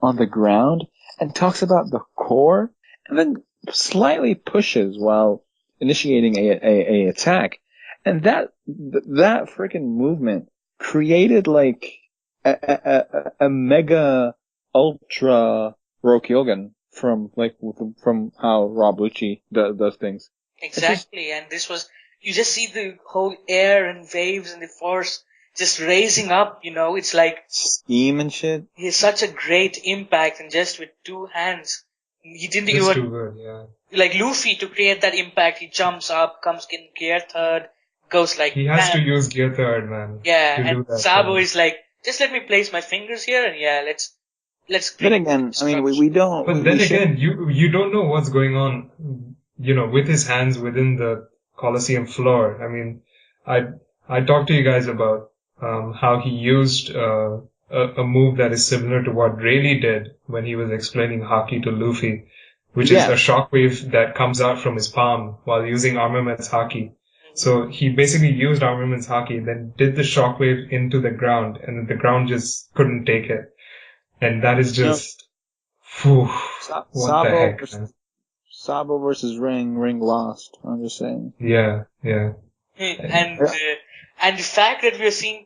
[SPEAKER 4] on the ground and talks about the core, and then slightly pushes while initiating a attack, and that freaking movement created like a mega ultra Rokyogen from how Rob Lucci does things.
[SPEAKER 1] Exactly, and you just see the whole air and waves and the force just raising up, it's like
[SPEAKER 4] steam and shit.
[SPEAKER 1] He has such a great impact, and just with two hands, he didn't
[SPEAKER 2] That's
[SPEAKER 1] even
[SPEAKER 2] too good, yeah.
[SPEAKER 1] Like Luffy, to create that impact, he jumps up, comes in gear third, goes like
[SPEAKER 2] he has to use gear third, man.
[SPEAKER 1] Yeah, and Sabo is like, just let me place my fingers here, and yeah, let's.
[SPEAKER 4] Then again, I mean, we don't.
[SPEAKER 2] But then again, you don't know what's going on, with his hands within the Colosseum floor. I mean, I talked to you guys about how he used a move that is similar to what Rayleigh did when he was explaining Haki to Luffy, which is a shockwave that comes out from his palm while using Armament's Haki. So he basically used Armament's Haki, then did the shockwave into the ground, and the ground just couldn't take it. And that is just, what the heck, man.
[SPEAKER 4] Sabo versus Ring lost. I'm just saying.
[SPEAKER 2] Yeah.
[SPEAKER 1] And the fact that we are seeing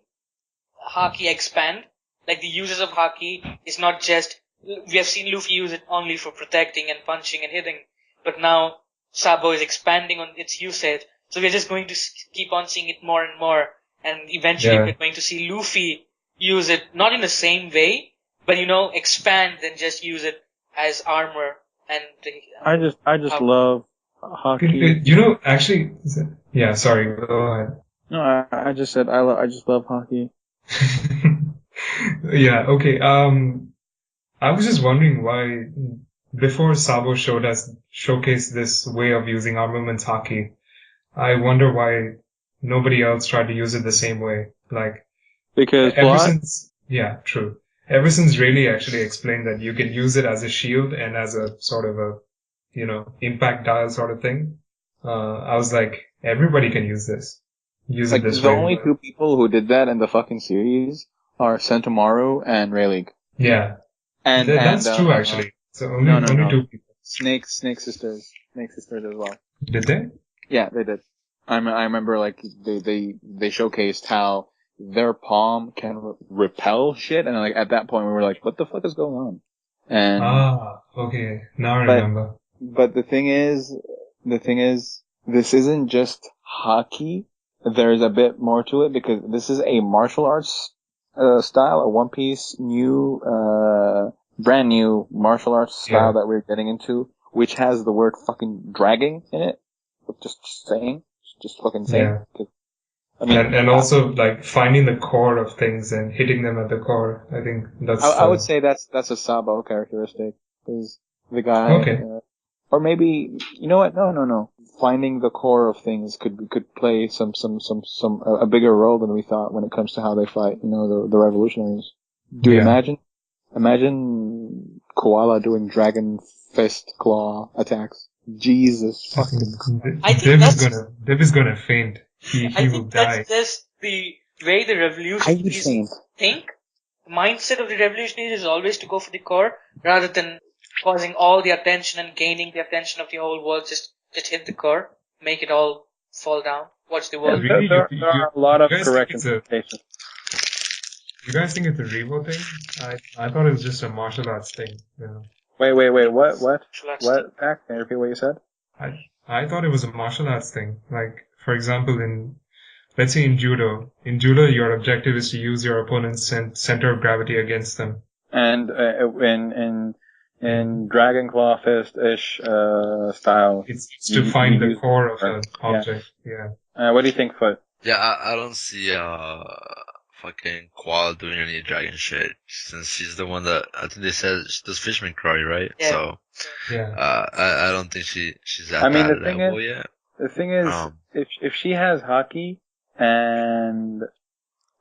[SPEAKER 1] Haki expand, like the uses of Haki, is not just, we have seen Luffy use it only for protecting and punching and hitting, but now Sabo is expanding on its usage, so we're just going to keep on seeing it more and more, and eventually we're going to see Luffy use it, not in the same way, but expand and just use it as armor. And
[SPEAKER 4] I just love Haki.
[SPEAKER 2] Actually, yeah, sorry, go ahead.
[SPEAKER 4] No, I just said I just love Haki.
[SPEAKER 2] Yeah, okay. I was just wondering why, before Sabo showcased this way of using Armament's Haki, I wonder why nobody else tried to use it the same way. Like,
[SPEAKER 4] because
[SPEAKER 2] true. Ever since Rayleigh actually explained that you can use it as a shield and as a sort of a, impact dial sort of thing, I was like, everybody can use this. Use it this way.
[SPEAKER 4] The only two people who did that in the fucking series are Sentomaru and Rayleigh.
[SPEAKER 2] Yeah. That's true, actually. So only two people.
[SPEAKER 4] Snake sisters as well.
[SPEAKER 2] Did they?
[SPEAKER 4] Yeah, they did. I remember they showcased how their palm can repel shit, and at that point we were like, what the fuck is going on? And
[SPEAKER 2] okay, now I remember.
[SPEAKER 4] But the thing is, this isn't just Haki. There's a bit more to it, because this is a martial arts style, a One Piece brand new martial arts style that we're getting into, which has the word fucking dragging in it. Just saying. Just fucking saying.
[SPEAKER 2] Yeah. I mean, and also finding the core of things and hitting them at the core. I think that's.
[SPEAKER 4] I would say that's a Sabo characteristic, because the guy.
[SPEAKER 2] Okay.
[SPEAKER 4] Or maybe, you know what? No. Finding the core of things could play a bigger role than we thought when it comes to how they fight. The revolutionaries. Do you imagine Koala doing dragon fist claw attacks? Jesus fucking.
[SPEAKER 2] Div is gonna faint. He will die.
[SPEAKER 1] That's just the way the revolutionaries think. The mindset of the revolutionaries is always to go for the core, rather than causing all the attention and gaining the attention of the whole world. Just hit the core, make it all fall down. Watch the world.
[SPEAKER 2] Really,
[SPEAKER 4] there are a lot of correct
[SPEAKER 2] interpretations. You guys think it's a Revo thing? I thought it was just a martial arts thing.
[SPEAKER 4] Wait, what? What? Takt, can you repeat what you said?
[SPEAKER 2] I thought it was a martial arts thing. Like, for example, let's say in judo, your objective is to use your opponent's center of gravity against them.
[SPEAKER 4] And in Dragon Claw Fist-ish style,
[SPEAKER 2] it's to find the core of an object. Yeah.
[SPEAKER 4] What do you think, Foot?
[SPEAKER 3] Yeah, I don't see fucking Koala doing any dragon shit, since she's the one that, I think they said she does Fishman Karate, right?
[SPEAKER 1] Yeah.
[SPEAKER 3] So,
[SPEAKER 2] Yeah.
[SPEAKER 3] I don't think she's at
[SPEAKER 4] I mean,
[SPEAKER 3] that
[SPEAKER 4] the thing
[SPEAKER 3] level
[SPEAKER 4] is,
[SPEAKER 3] yet.
[SPEAKER 4] the thing is, if she has hockey and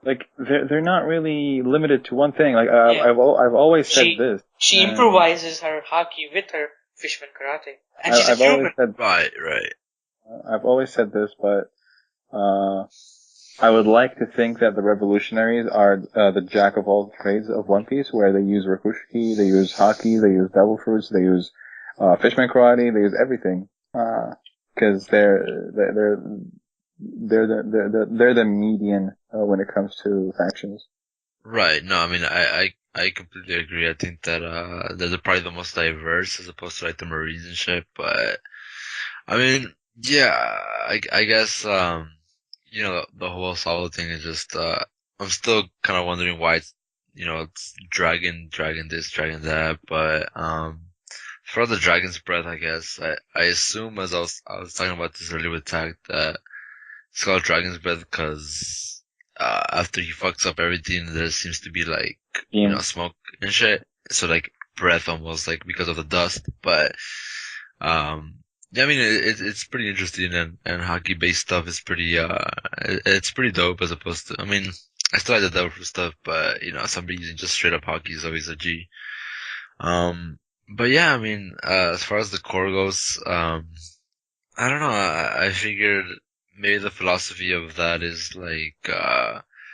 [SPEAKER 4] like they're not really limited to one thing. Like I've always said this.
[SPEAKER 1] She improvises her hockey with her Fishman Karate, and she's a human.
[SPEAKER 3] Right.
[SPEAKER 4] I've always said this, but I would like to think that the revolutionaries are the jack of all trades of One Piece, where they use Rakushiki, they use hockey, they use devil fruits, they use Fishman Karate, they use everything, because they're the median when it comes to factions.
[SPEAKER 3] Right. No, I mean, I completely agree. I think that they're probably the most diverse as opposed to like the Marines and shit. But I mean, yeah, I guess you know, the whole Solo thing is just I'm still kind of wondering why it's, you know, it's dragon this, dragon that. But for the dragon's breath, I guess I assume, as I was talking about this earlier with Takt, that it's called dragon's breath because after he fucks up everything, there seems to be like, you know, smoke and shit. So like breath almost, like because of the dust. But yeah, I mean, it's pretty interesting, and hockey based stuff is pretty it's pretty dope as opposed to, I mean, I still like the devil fruit stuff, but you know, somebody using just straight up hockey is always a G. But yeah, I mean, as far as the core goes, I don't know, I figured maybe the philosophy of that is like,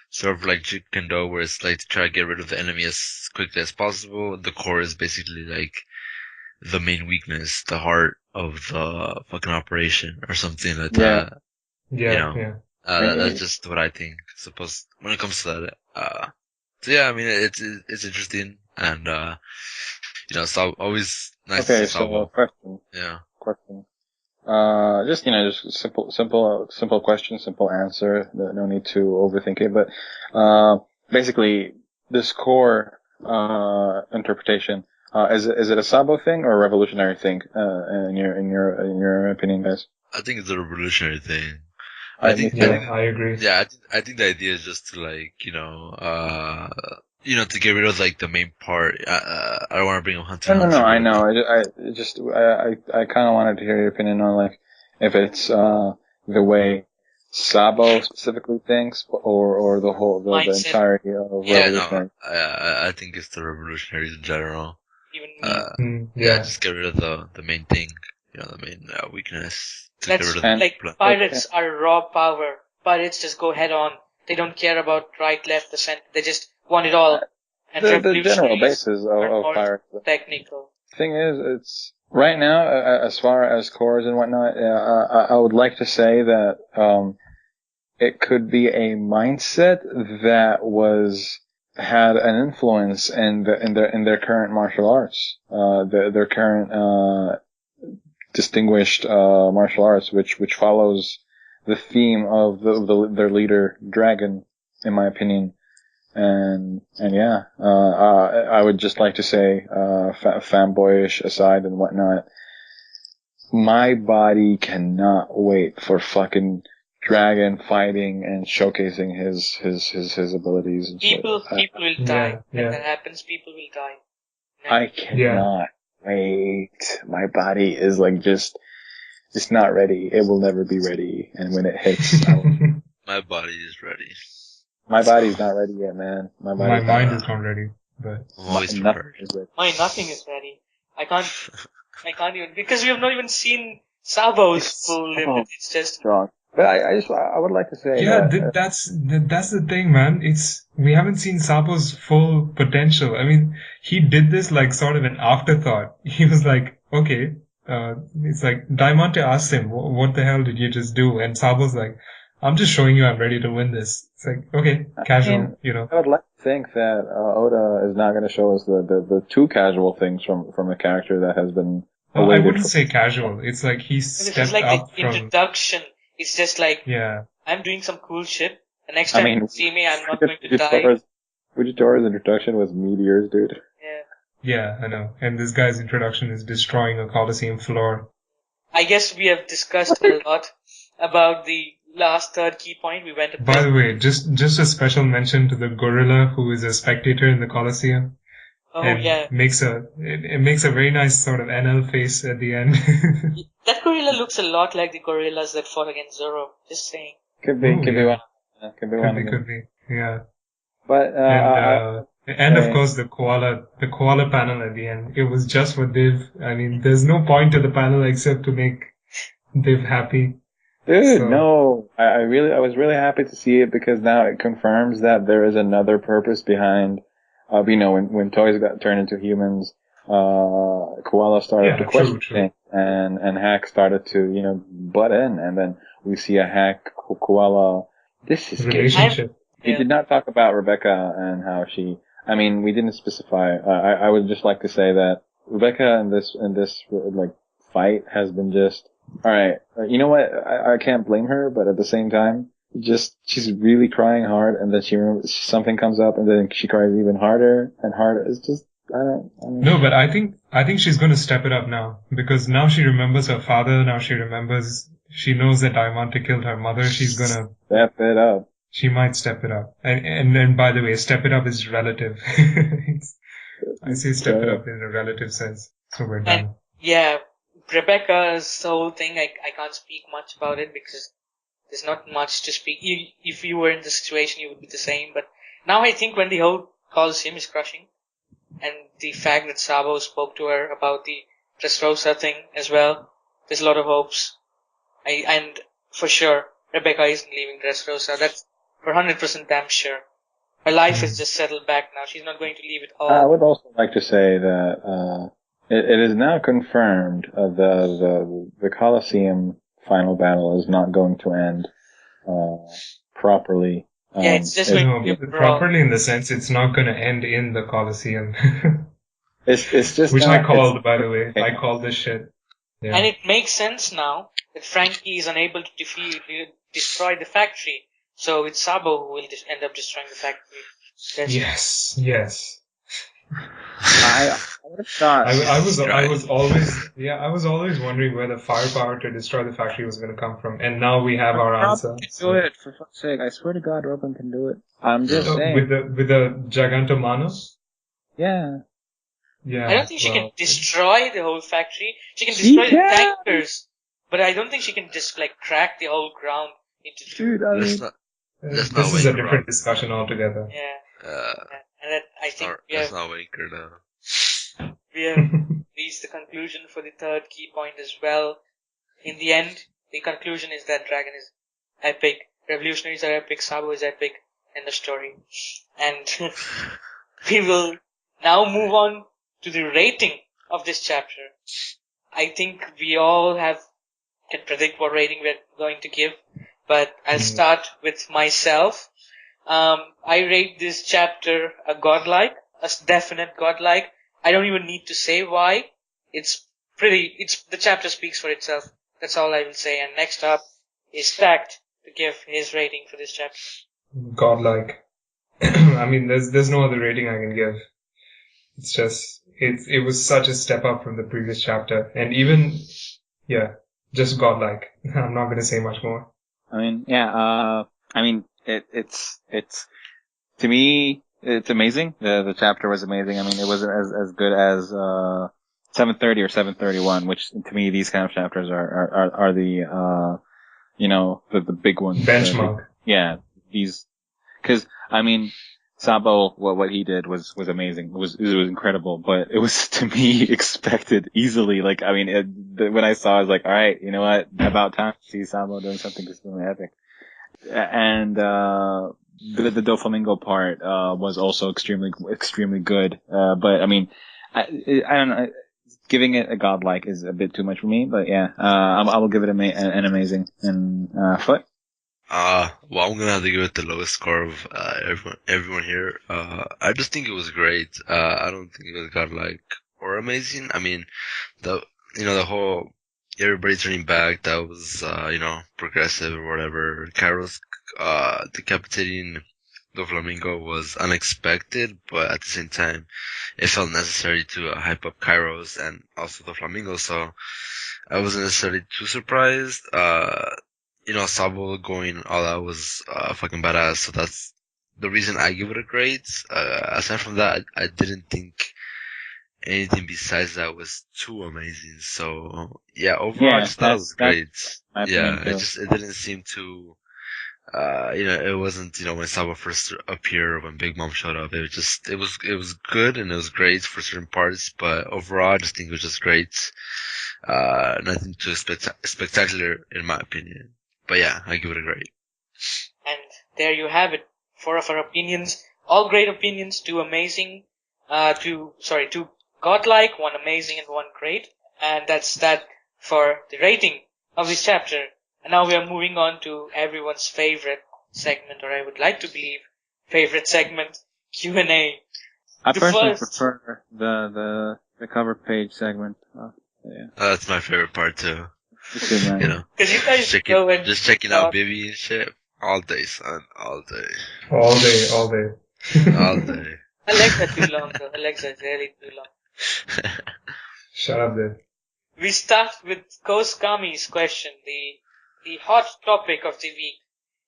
[SPEAKER 3] sort of like Jeet Kune Do, where it's like to try to get rid of the enemy as quickly as possible. The core is basically like the main weakness, the heart of the fucking operation or something like that.
[SPEAKER 2] Yeah,
[SPEAKER 3] you know,
[SPEAKER 2] yeah.
[SPEAKER 3] That's just what I think. Suppose when it comes to that. So yeah, I mean, it's interesting, and you know, it's always nice to see Sabo.
[SPEAKER 4] Question.
[SPEAKER 3] Yeah.
[SPEAKER 4] Question. Just, you know, just simple question, simple answer. No need to overthink it. But, basically, this core, interpretation, is it a Sabo thing or a revolutionary thing, in your opinion, guys?
[SPEAKER 3] I think it's a revolutionary thing.
[SPEAKER 2] I agree.
[SPEAKER 3] Yeah, I think the idea is just to like, you know, to get rid of like the main part. I don't want to bring up Hunter.
[SPEAKER 4] No, I know. I kind of wanted to hear your opinion on like if it's the way Sabo specifically thinks, or the whole the entirety of revolutionary.
[SPEAKER 3] I think it's the revolutionaries in general.
[SPEAKER 1] Even
[SPEAKER 3] just get rid of the main thing, you know, the main weakness.
[SPEAKER 1] That's like pirates are raw power. Pirates just go head on. They don't care about right, left, the center. They just want it all. And
[SPEAKER 4] the general basis of pirates.
[SPEAKER 1] Technical.
[SPEAKER 4] Thing is, it's right now, as far as cores and whatnot, I would like to say that it could be a mindset that had an influence in their current martial arts, their current distinguished martial arts, which follows the theme of their leader Dragon, in my opinion. And yeah, I would just like to say, fanboyish aside and whatnot, my body cannot wait for fucking Dragon fighting and showcasing his abilities and
[SPEAKER 1] people will die. When that happens, people will die.
[SPEAKER 4] I cannot wait. My body is like it's not ready. It will never be ready. And when it hits,
[SPEAKER 3] my body is ready.
[SPEAKER 4] My body's not ready yet, man.
[SPEAKER 2] My mind is not ready, but
[SPEAKER 1] nothing is ready. I can't even, because we have not even seen Sabo's full limit. It's just
[SPEAKER 4] strong. But I would like to say
[SPEAKER 2] that's the thing, man. We haven't seen Sabo's full potential. I mean, he did this like sort of an afterthought. He was like, okay, it's like Diamante asked him, what the hell did you just do? And Sabo's like, I'm just showing you I'm ready to win this. It's like, okay, casual, you know.
[SPEAKER 4] I would like to think that Oda is not going to show us the too casual things from a character that has been.
[SPEAKER 2] Well, I wouldn't say casual. It's like he's stepped
[SPEAKER 1] like
[SPEAKER 2] up
[SPEAKER 1] the introduction. It's just like, I'm doing some cool shit. The next time you see me, I'm not going to die.
[SPEAKER 4] Fujitora's introduction was meteors, dude.
[SPEAKER 2] Yeah, I know. And this guy's introduction is destroying a Coliseum floor.
[SPEAKER 1] I guess we have discussed a lot about the last third key point, we went to
[SPEAKER 2] By the way, just a special mention to the gorilla who is a spectator in the Colosseum.
[SPEAKER 1] Oh,
[SPEAKER 2] and
[SPEAKER 1] yeah.
[SPEAKER 2] it makes a very nice sort of NL face at the end.
[SPEAKER 1] That gorilla looks a lot like the gorillas that fought against Zoro. Just saying.
[SPEAKER 4] Could be one. Could be one.
[SPEAKER 2] Could be. Yeah.
[SPEAKER 4] But
[SPEAKER 2] and of course the koala panel at the end. It was just for Div. I mean, there's no point to the panel except to make Div happy.
[SPEAKER 4] Dude, no. I was really happy to see it because now it confirms that there is another purpose behind. When toys got turned into humans, Koala started to question things, and Hack started to, butt in, and then we see a Hack Koala. This is
[SPEAKER 2] relationship.
[SPEAKER 4] We did not talk about Rebecca and how she. I mean, we didn't specify. I would just like to say that Rebecca in this fight has been just all right. You know what? I can't blame her, but at the same time. She's really crying hard, and then she remembers something comes up, and then she cries even harder and harder. It's just, I don't
[SPEAKER 2] No, but I think she's going to step it up now, because now she remembers her father, now she knows that Diamante killed her mother, she's going to
[SPEAKER 4] step it up.
[SPEAKER 2] She might step it up. And then, by the way, step it up is relative. I say step it up in a relative sense, so we're done.
[SPEAKER 1] And, yeah, Rebecca's whole thing, I can't speak much about it, because there's not much to speak. If you were in the situation, you would be the same. But now I think when the whole Colosseum is crushing, and the fact that Sabo spoke to her about the Dressrosa thing as well, there's a lot of hopes. And for sure, Rebecca isn't leaving Dressrosa. That's for 100% damn sure. Her life is just settled back now. She's not going to leave it all.
[SPEAKER 4] I would also like to say that it is now confirmed the Colosseum final battle is not going to end properly.
[SPEAKER 1] It's just going to be
[SPEAKER 2] properly in the sense it's not going to end in the Colosseum.
[SPEAKER 4] it's just
[SPEAKER 2] which I called, by the way. I called this shit. Yeah.
[SPEAKER 1] And it makes sense now that Frankie is unable to destroy the factory, so it's Sabo who will end up destroying the factory.
[SPEAKER 2] Yes.
[SPEAKER 4] I would have thought.
[SPEAKER 2] I was always wondering where the firepower to destroy the factory was going to come from, and now we have our answer.
[SPEAKER 4] Do it, for fuck's sake! I swear to God, Robin can do it. I'm just saying.
[SPEAKER 2] With the Gigantomanos?
[SPEAKER 4] Yeah.
[SPEAKER 2] Yeah.
[SPEAKER 1] I don't think she can destroy the whole factory. She can destroy the tankers, but I don't think she can just crack the whole ground into two.
[SPEAKER 4] Dude,
[SPEAKER 2] this is a different discussion altogether.
[SPEAKER 1] Yeah. And I think we have reached the conclusion for the third key point as well. In the end, the conclusion is that Dragon is epic, Revolutionaries are epic, Sabo is epic, end of story. And we will now move on to the rating of this chapter. I think we all can predict what rating we're going to give, but I'll start with myself. I rate this chapter a definite godlike. I don't even need to say why. The chapter speaks for itself. That's all I will say. And next up is Takt to give his rating for this chapter.
[SPEAKER 2] Godlike. I mean, there's no other rating I can give. It's just, it was such a step up from the previous chapter. And even, just godlike. I'm not going to say much more.
[SPEAKER 4] It's to me, it's amazing. The chapter was amazing. I mean, it wasn't as good as 730 or 731, which to me these kind of chapters are the the big ones.
[SPEAKER 2] Benchmark.
[SPEAKER 4] Because I mean, Sabo, what he did was amazing. It was incredible, but it was to me expected easily. When I saw it, I was like, all right, you know what? About time to see Sabo doing something extremely epic. And the Doflamingo part was also extremely good. But I mean, I don't know. Giving it a godlike is a bit too much for me. But yeah, I will give it an amazing. And Foot.
[SPEAKER 3] Well, I'm gonna have to give it the lowest score of everyone here. I just think it was great. I don't think it was godlike or amazing. I mean, the whole everybody turning back, that was progressive or whatever. Kairos decapitating Doflamingo was unexpected, but at the same time, it felt necessary to hype up Kairos and also Doflamingo. So I wasn't necessarily too surprised. Sabo going all out was fucking badass. So that's the reason I give it a grade. Aside from that, I didn't think anything besides that was too amazing. So yeah, overall, I just thought it was great.
[SPEAKER 4] My
[SPEAKER 3] Yeah,
[SPEAKER 4] opinion too.
[SPEAKER 3] it didn't seem too. It wasn't, when Sabo first appeared, when Big Mom showed up. It was good and it was great for certain parts, but overall, I just think it was just great. Nothing too spectacular in my opinion. But yeah, I give it a grade.
[SPEAKER 1] And there you have it. 4 of our opinions. All great opinions, 2 amazing, 2 godlike, 1 amazing and 1 great. And that's that for the rating of this chapter. And now we are moving on to everyone's favorite segment, or I would like to believe, favorite segment, Q&A.
[SPEAKER 5] I personally prefer the cover page segment. Yeah.
[SPEAKER 3] That's my favorite part too.
[SPEAKER 1] Because you guys
[SPEAKER 3] just checking out Bibi and shit all day, son, all day.
[SPEAKER 2] All day.
[SPEAKER 3] All day.
[SPEAKER 1] Alexa too long though. Alexa is really too long.
[SPEAKER 2] Shut up there.
[SPEAKER 1] We start with Koskami's question, the hot topic of the week.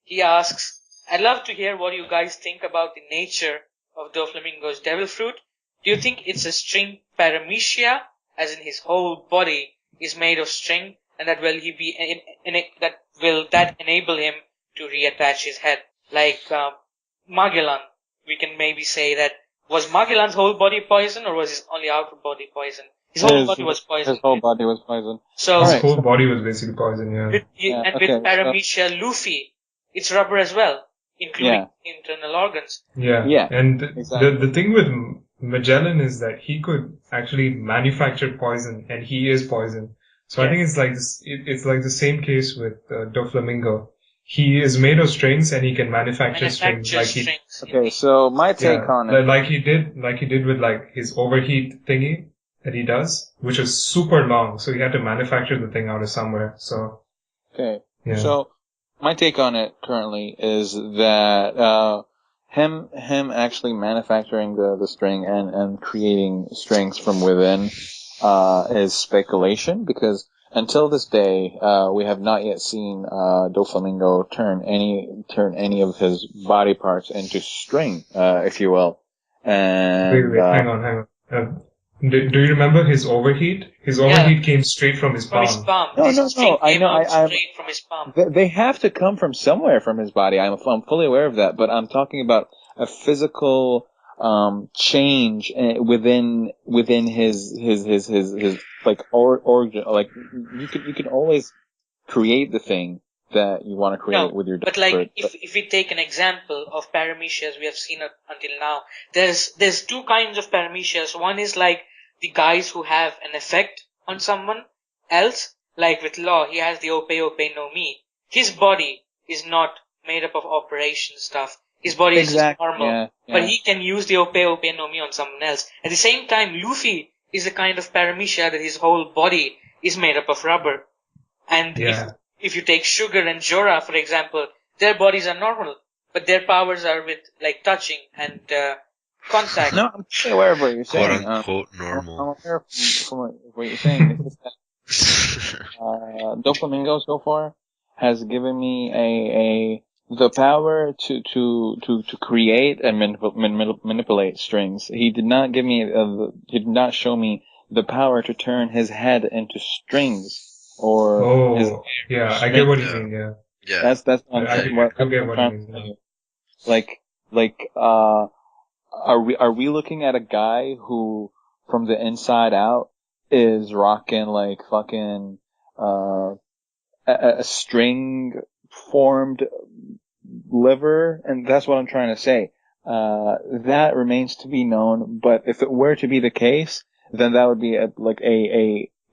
[SPEAKER 1] He asks, I'd love to hear what you guys think about the nature of Doflamingo's devil fruit. Do you think it's a string paramecia, as in his whole body is made of string, and that will that enable him to reattach his head? Like Magellan, we can maybe say that, was Magellan's whole body poison, or was his only outer body poison? His whole body was poison.
[SPEAKER 4] His whole body was poison.
[SPEAKER 1] So
[SPEAKER 2] his whole body was basically poison, yeah.
[SPEAKER 1] With paramecia Luffy, it's rubber as well, including internal organs.
[SPEAKER 2] Yeah. And the thing with Magellan is that he could actually manufacture poison, and he is poison. So I think it's like this. It's like the same case with Doflamingo. He is made of strings, and he can manufacture strings.
[SPEAKER 4] So my take on it,
[SPEAKER 2] like he did with like his overheat thingy that he does, which is super long. So he had to manufacture the thing out of somewhere. So
[SPEAKER 4] so my take on it currently is that him actually manufacturing the string and creating strings from within is speculation, because until this day we have not yet seen Doflamingo turn any of his body parts into string, if you will. And
[SPEAKER 2] wait, hang on. Do you remember his overheat? His overheat came straight from his palm.
[SPEAKER 4] No. I know.
[SPEAKER 1] Straight from his palm.
[SPEAKER 4] They have to come from somewhere from his body. I'm fully aware of that. But I'm talking about a physical change within his like origin. Like you can always create the thing that you want to create with your.
[SPEAKER 1] But like if we take an example of paramecias we have seen until now, there's 2 kinds of paramecias. One is like the guys who have an effect on someone else, like with Law, he has the Ope no Mi. His body is not made up of operation stuff. His body is just normal, but he can use the Ope no Mi on someone else. At the same time, Luffy is a kind of paramecia that his whole body is made up of rubber. And if you take Sugar and Jorah, for example, their bodies are normal, but their powers are with, like, touching and contact.
[SPEAKER 4] No, I'm fully aware of what you're saying.
[SPEAKER 3] Quote unquote normal.
[SPEAKER 4] I'm aware from what you're saying. It's just that, Doflamingo so far has given me the power to create and manipulate strings. He did not give me he did not show me the power to turn his head into strings.
[SPEAKER 2] I get what he's saying.
[SPEAKER 3] Yeah.
[SPEAKER 4] That's what I'm
[SPEAKER 2] trying
[SPEAKER 4] to say. Like, are we looking at a guy who, from the inside out, is rocking like fucking a string formed liver? And that's what I'm trying to say. That remains to be known. But if it were to be the case, then that would be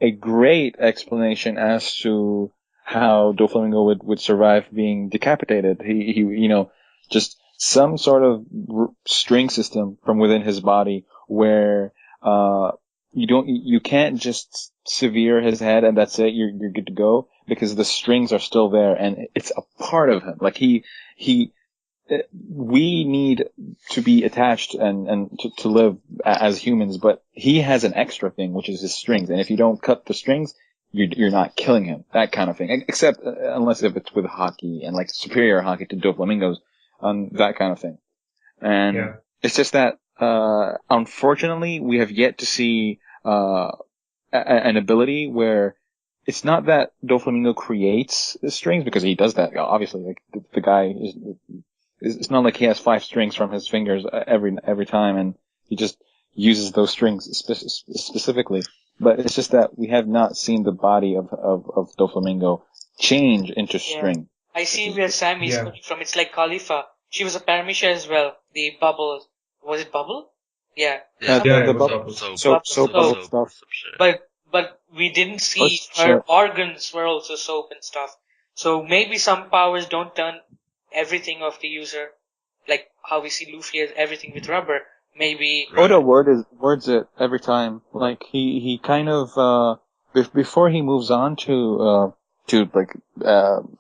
[SPEAKER 4] a great explanation as to how Doflamingo would survive being decapitated. He just some sort of string system from within his body where you can't just sever his head and that's it, you're good to go, because the strings are still there and it's a part of him. Like we need to be attached and to live as humans, but he has an extra thing, which is his strings. And if you don't cut the strings, you're not killing him. That kind of thing. Except unless if it's with hockey and like superior hockey to Doflamingos, that kind of thing. And it's just that unfortunately we have yet to see an ability where it's not that Doflamingo creates the strings, because he does that obviously. Like the guy is. It's not like he has 5 strings from his fingers every time, and he just uses those strings specifically. But it's just that we have not seen the body of Doflamingo change into string.
[SPEAKER 1] I see where Sammy's coming from. It's like Khalifa. She was a Paramisha as well. The bubble. Was it bubble? Yeah.
[SPEAKER 4] The bubble. Soap stuff.
[SPEAKER 1] But we didn't see her organs were also soap and stuff. So maybe some powers don't turn everything of the user, like how we see Luffy as everything with rubber. Maybe
[SPEAKER 4] Oda words it every time. Like he kind of before he moves on to like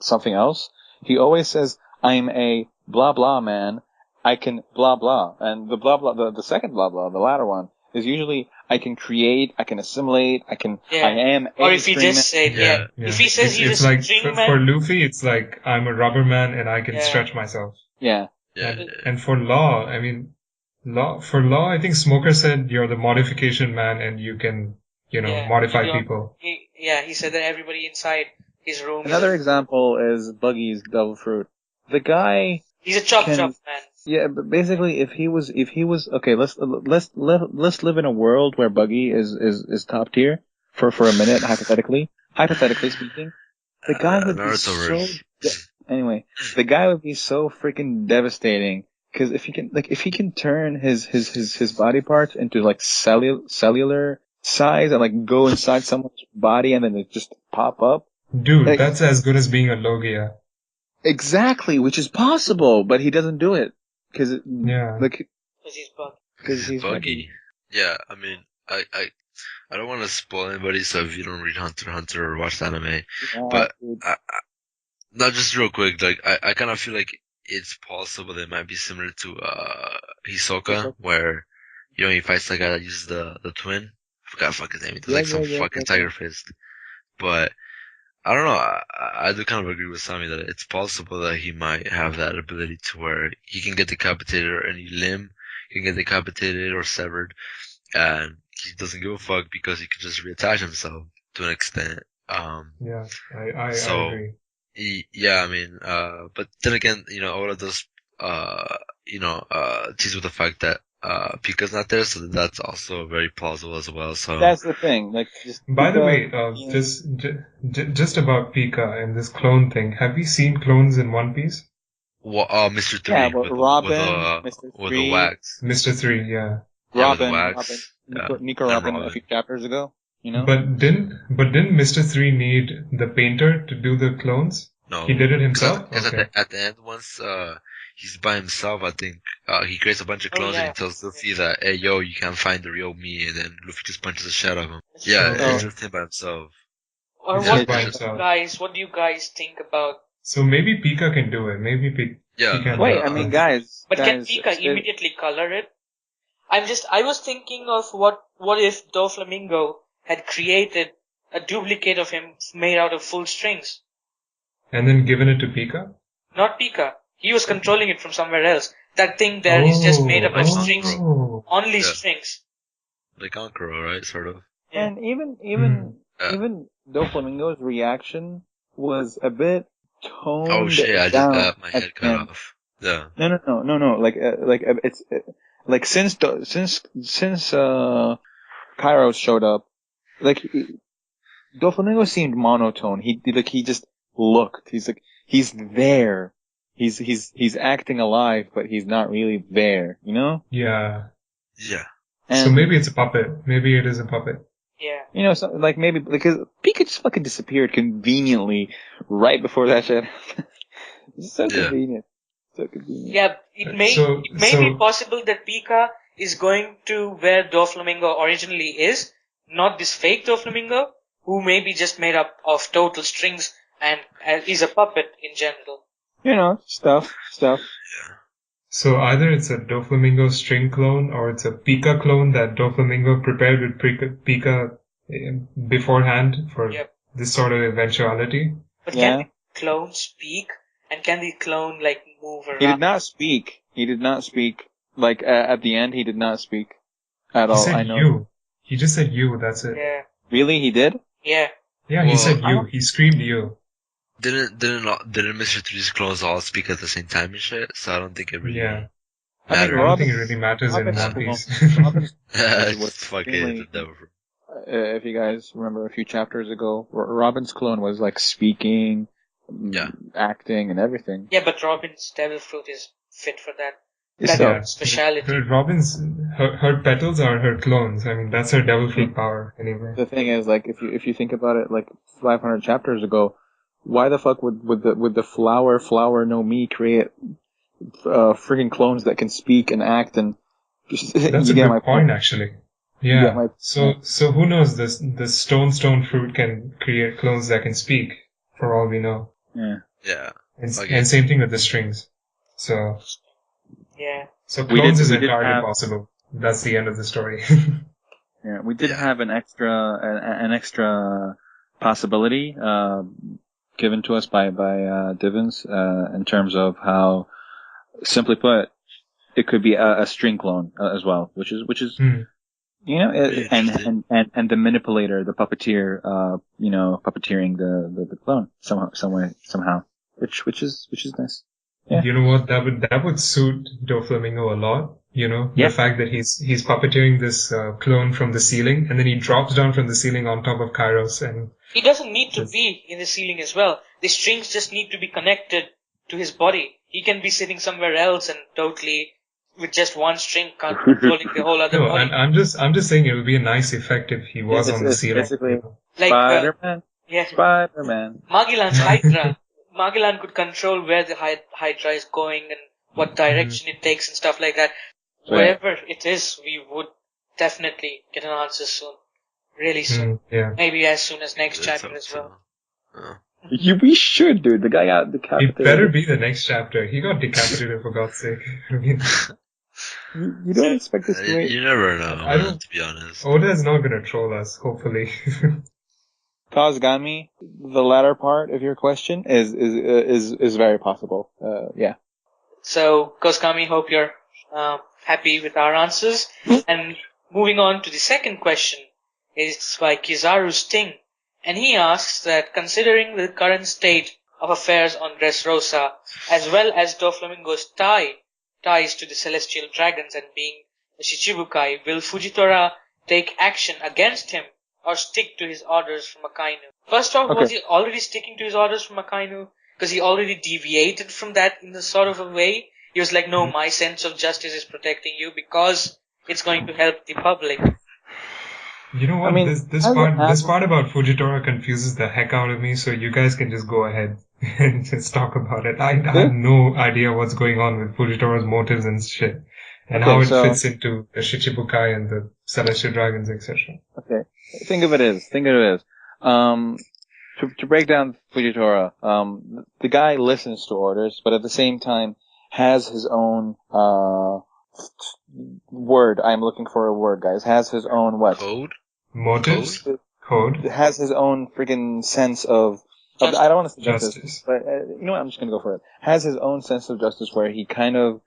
[SPEAKER 4] something else, he always says, "I'm a blah blah man. I can blah blah." And the blah blah, the second blah blah, the latter one, is usually I can create, I can assimilate, I am.
[SPEAKER 1] Or if he just said, if he says he's a string man.
[SPEAKER 2] For Luffy, it's like I'm a rubber man and I can stretch myself.
[SPEAKER 4] Yeah.
[SPEAKER 2] And for Law, I mean, for Law, I think Smoker said you're the modification man and you can, modify people.
[SPEAKER 1] He said that everybody inside his room.
[SPEAKER 4] Another example is Buggy's Devil Fruit. The guy.
[SPEAKER 1] He's a chop man.
[SPEAKER 4] Yeah, but basically, if he was okay, let's live in a world where Buggy is top tier for a minute, hypothetically speaking. The guy would be anyway, the guy would be so freaking devastating, because if he can turn his body parts into like cellular size and like go inside someone's body and then it just pop up.
[SPEAKER 2] Dude, like, that's as good as being a Logia.
[SPEAKER 4] Exactly, which is possible, but he doesn't do it. Because
[SPEAKER 1] he's
[SPEAKER 3] buggy. Yeah, I mean, I don't want to spoil anybody, so if you don't read Hunter x Hunter or watch the anime, but not just real quick, like I kind of feel like it's possible that it might be similar to Hisoka, where he fights the guy that uses the twin. I forgot fucking name. It was like some fucking tiger fist, but. I don't know. I do kind of agree with Sammy that it's possible that he might have that ability to where he can get decapitated or any limb can get decapitated or severed, and he doesn't give a fuck because he can just reattach himself to an extent.
[SPEAKER 2] I agree.
[SPEAKER 3] I mean, but then again, Oda does, tease with the fact that Pika's not there, so that's also very plausible as well. So
[SPEAKER 4] that's the thing. Like,
[SPEAKER 2] by the way, just about Pika and this clone thing. Have you seen clones in One Piece?
[SPEAKER 3] Well, Mr. 3 with
[SPEAKER 4] Robin,
[SPEAKER 3] with the wax.
[SPEAKER 2] Mr. 3, yeah.
[SPEAKER 4] Robin,
[SPEAKER 3] Nico
[SPEAKER 4] Robin a few chapters ago.
[SPEAKER 2] But didn't Mr. 3 need the painter to do the clones?
[SPEAKER 3] No,
[SPEAKER 2] he did it himself.
[SPEAKER 3] Because at the end, once he's by himself, I think he creates a bunch of clones and he tells Luffy that, "Hey, yo, you can't find the real me," and then Luffy just punches the shit out of him. He's just him by himself.
[SPEAKER 1] Or what do you guys think about?
[SPEAKER 2] So maybe Pika can do it. Maybe Pika can.
[SPEAKER 4] Wait, I mean, guys.
[SPEAKER 1] But can Pika immediately color it? I was thinking of what if Doflamingo had created a duplicate of him made out of full strings?
[SPEAKER 2] And then given it to Pika?
[SPEAKER 1] Not Pika. He was controlling it from somewhere else. That thing there is just made up of strings. Only strings.
[SPEAKER 3] Like Ankuro, right? Sort of.
[SPEAKER 4] Yeah. And even Doflamingo's reaction was a bit toned down.
[SPEAKER 3] Oh shit! I just got my head cut off. Yeah.
[SPEAKER 4] No. Like since Kairos showed up, like Doflamingo seemed monotone. He just looked. He's there. He's acting alive, but he's not really there,
[SPEAKER 2] Yeah.
[SPEAKER 3] Yeah.
[SPEAKER 4] And
[SPEAKER 2] so maybe it's a puppet. Maybe it is a puppet.
[SPEAKER 1] Yeah.
[SPEAKER 4] So, like maybe because Pika just fucking disappeared conveniently right before that shit. It's so convenient. So convenient.
[SPEAKER 1] Yeah, it may be possible that Pika is going to where Doflamingo originally is, not this fake Doflamingo, who may be just made up of total strings and is a puppet in general.
[SPEAKER 4] Stuff.
[SPEAKER 3] Yeah.
[SPEAKER 2] So either it's a Doflamingo string clone or it's a Pika clone that Doflamingo prepared with Pika beforehand for this sort of eventuality.
[SPEAKER 1] But
[SPEAKER 4] Yeah.
[SPEAKER 1] can the clone speak? And can the clone, like, move around?
[SPEAKER 4] He did not speak. He did not speak. Like, at the end, he did not speak at
[SPEAKER 2] He
[SPEAKER 4] all.
[SPEAKER 2] said
[SPEAKER 4] I know.
[SPEAKER 2] you. He just said you, that's it.
[SPEAKER 1] Yeah.
[SPEAKER 4] Really? He did?
[SPEAKER 1] Yeah.
[SPEAKER 2] Yeah, he
[SPEAKER 3] Well,
[SPEAKER 2] said you. He screamed you.
[SPEAKER 3] Didn't Mr. 3's clones all speak at the same time and shit? So I don't think it really
[SPEAKER 2] Yeah.
[SPEAKER 4] I mean,
[SPEAKER 3] mattered.
[SPEAKER 2] I don't think it really matters in
[SPEAKER 4] Robin's
[SPEAKER 2] One
[SPEAKER 4] clone-
[SPEAKER 2] Piece.
[SPEAKER 4] Robin's
[SPEAKER 3] It's
[SPEAKER 4] was
[SPEAKER 3] fucking
[SPEAKER 4] extremely-
[SPEAKER 3] the devil.
[SPEAKER 4] if you guys remember a few chapters ago, Robin's clone was like speaking,
[SPEAKER 3] Yeah.
[SPEAKER 4] acting, and everything.
[SPEAKER 1] Yeah, but Robin's devil fruit is fit for that.
[SPEAKER 4] It's
[SPEAKER 1] That
[SPEAKER 4] so,
[SPEAKER 1] speciality.
[SPEAKER 2] Her petals are her clones. I mean, that's her devil fruit power, anyway.
[SPEAKER 4] the thing is, like, if you think about it, like 500 chapters ago, why the fuck would the flower no me create freaking clones that can speak and act and
[SPEAKER 2] That's
[SPEAKER 4] you
[SPEAKER 2] a
[SPEAKER 4] get
[SPEAKER 2] good
[SPEAKER 4] my
[SPEAKER 2] point, actually. Yeah.
[SPEAKER 4] my-
[SPEAKER 2] So who knows? The stone fruit can create clones that can speak, for all we know.
[SPEAKER 4] Yeah.
[SPEAKER 3] Yeah.
[SPEAKER 2] And,
[SPEAKER 3] Okay.
[SPEAKER 2] and same thing with the strings. So
[SPEAKER 1] Yeah.
[SPEAKER 2] clones is
[SPEAKER 5] we did
[SPEAKER 2] entirely
[SPEAKER 5] have-
[SPEAKER 2] possible. That's the end of the story.
[SPEAKER 5] Yeah, we did
[SPEAKER 3] Yeah.
[SPEAKER 5] have an extra possibility given to us by Divvens in terms of how, simply put, it could be a string clone as well, which is you know, and the manipulator, the puppeteer, puppeteering the clone somehow, which is nice. Yeah.
[SPEAKER 2] You know what? That would suit Doflamingo a lot. You know,
[SPEAKER 5] Yeah.
[SPEAKER 2] the fact that he's puppeteering this clone from the ceiling, and then he drops down from the ceiling on top of Kairos, and
[SPEAKER 1] He doesn't need to be in the ceiling as well. The strings just need to be connected to his body. He can be sitting somewhere else and totally, with just one string, controlling the whole other
[SPEAKER 2] no,
[SPEAKER 1] body.
[SPEAKER 2] I'm just saying it would be a nice effect if he was on the
[SPEAKER 4] It's
[SPEAKER 2] ceiling.
[SPEAKER 4] basically
[SPEAKER 2] you know.
[SPEAKER 1] Like,
[SPEAKER 4] Spider-Man.
[SPEAKER 1] yeah,
[SPEAKER 4] Spider-Man.
[SPEAKER 1] Magellan's Hydra. Magellan could control where the Hydra is going and what direction it takes and stuff like that.
[SPEAKER 4] So, yeah.
[SPEAKER 1] Wherever it is, we would definitely get an answer soon. Really soon.
[SPEAKER 2] Yeah.
[SPEAKER 1] Maybe as soon as next
[SPEAKER 3] That's
[SPEAKER 1] chapter as
[SPEAKER 3] up
[SPEAKER 1] well.
[SPEAKER 3] to-
[SPEAKER 4] We should, dude. The guy got
[SPEAKER 2] It
[SPEAKER 4] decapitated.
[SPEAKER 2] better be the next chapter. He got decapitated for God's sake. I mean,
[SPEAKER 4] You don't expect this to wait.
[SPEAKER 3] You never know,
[SPEAKER 2] I
[SPEAKER 3] man,
[SPEAKER 2] don't-
[SPEAKER 3] to be honest.
[SPEAKER 2] Oda is not gonna troll us, hopefully.
[SPEAKER 4] Kazgami, the latter part of your question is very possible. Yeah.
[SPEAKER 1] So, Koskami, hope you're happy with our answers. And moving on to the second question is by Kizaru Sting. And he asks that considering the current state of affairs on Dressrosa, as well as Doflamingo's ties to the celestial dragons and being the Shichibukai, will Fujitora take action against him or stick to his orders from Akainu? First off,
[SPEAKER 4] Okay.
[SPEAKER 1] was he already sticking to his orders from Akainu? Because he already deviated from that in a sort of a way. He was like, no, my sense of justice is protecting you because it's going to help the public.
[SPEAKER 2] You know what?
[SPEAKER 4] I mean,
[SPEAKER 2] this
[SPEAKER 4] as
[SPEAKER 2] part about Fujitora confuses the heck out of me. So you guys can just go ahead and just talk about it. I have no idea what's going on with Fujitora's motives and shit, and
[SPEAKER 4] Okay,
[SPEAKER 2] how it
[SPEAKER 4] so-
[SPEAKER 2] fits into the Shichibukai and the Celestial Dragons, etc.
[SPEAKER 4] Okay. Think of it as. To break down Fujitora, the guy listens to orders, but at the same time has his own word. I'm looking for a word, guys. Has his own what?
[SPEAKER 3] Code?
[SPEAKER 2] Motives, code,
[SPEAKER 4] Has his own freaking sense of
[SPEAKER 1] Justice.
[SPEAKER 4] I don't want to say justice,
[SPEAKER 2] Justice.
[SPEAKER 4] but you know what? I'm just gonna go for it. Has his own sense of justice where he kind of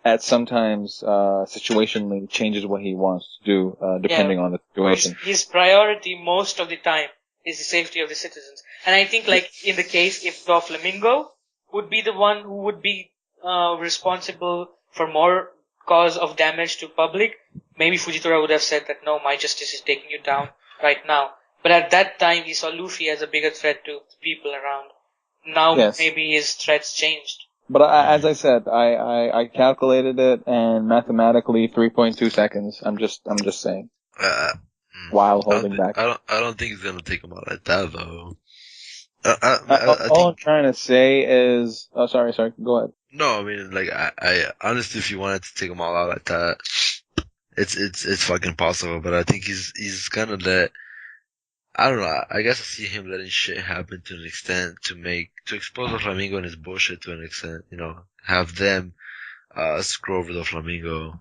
[SPEAKER 4] at sometimes situationally changes what he wants to do depending on the situation.
[SPEAKER 1] His priority most of the time is the safety of the citizens. And I think, like, in the case if Doflamingo would be the one who would be responsible for more cause of damage to public, maybe Fujitora would have said that, no, my justice is taking you down right now. But at that time, he saw Luffy as a bigger threat to the people around. Now,
[SPEAKER 4] Yes.
[SPEAKER 1] maybe his threats changed.
[SPEAKER 4] But as I said, I calculated it, and mathematically 3.2 seconds. I'm just saying. While holding back.
[SPEAKER 3] I don't think he's gonna take him out like that though.
[SPEAKER 4] All I'm trying to say is, oh, sorry, go ahead.
[SPEAKER 3] No, I mean, like, I honestly, if you wanted to take them all out like that, it's fucking possible. But I think he's gonna I don't know. I guess I see him letting shit happen to an extent to expose the Flamingo and his bullshit to an extent. You know, have them screw over the Flamingo.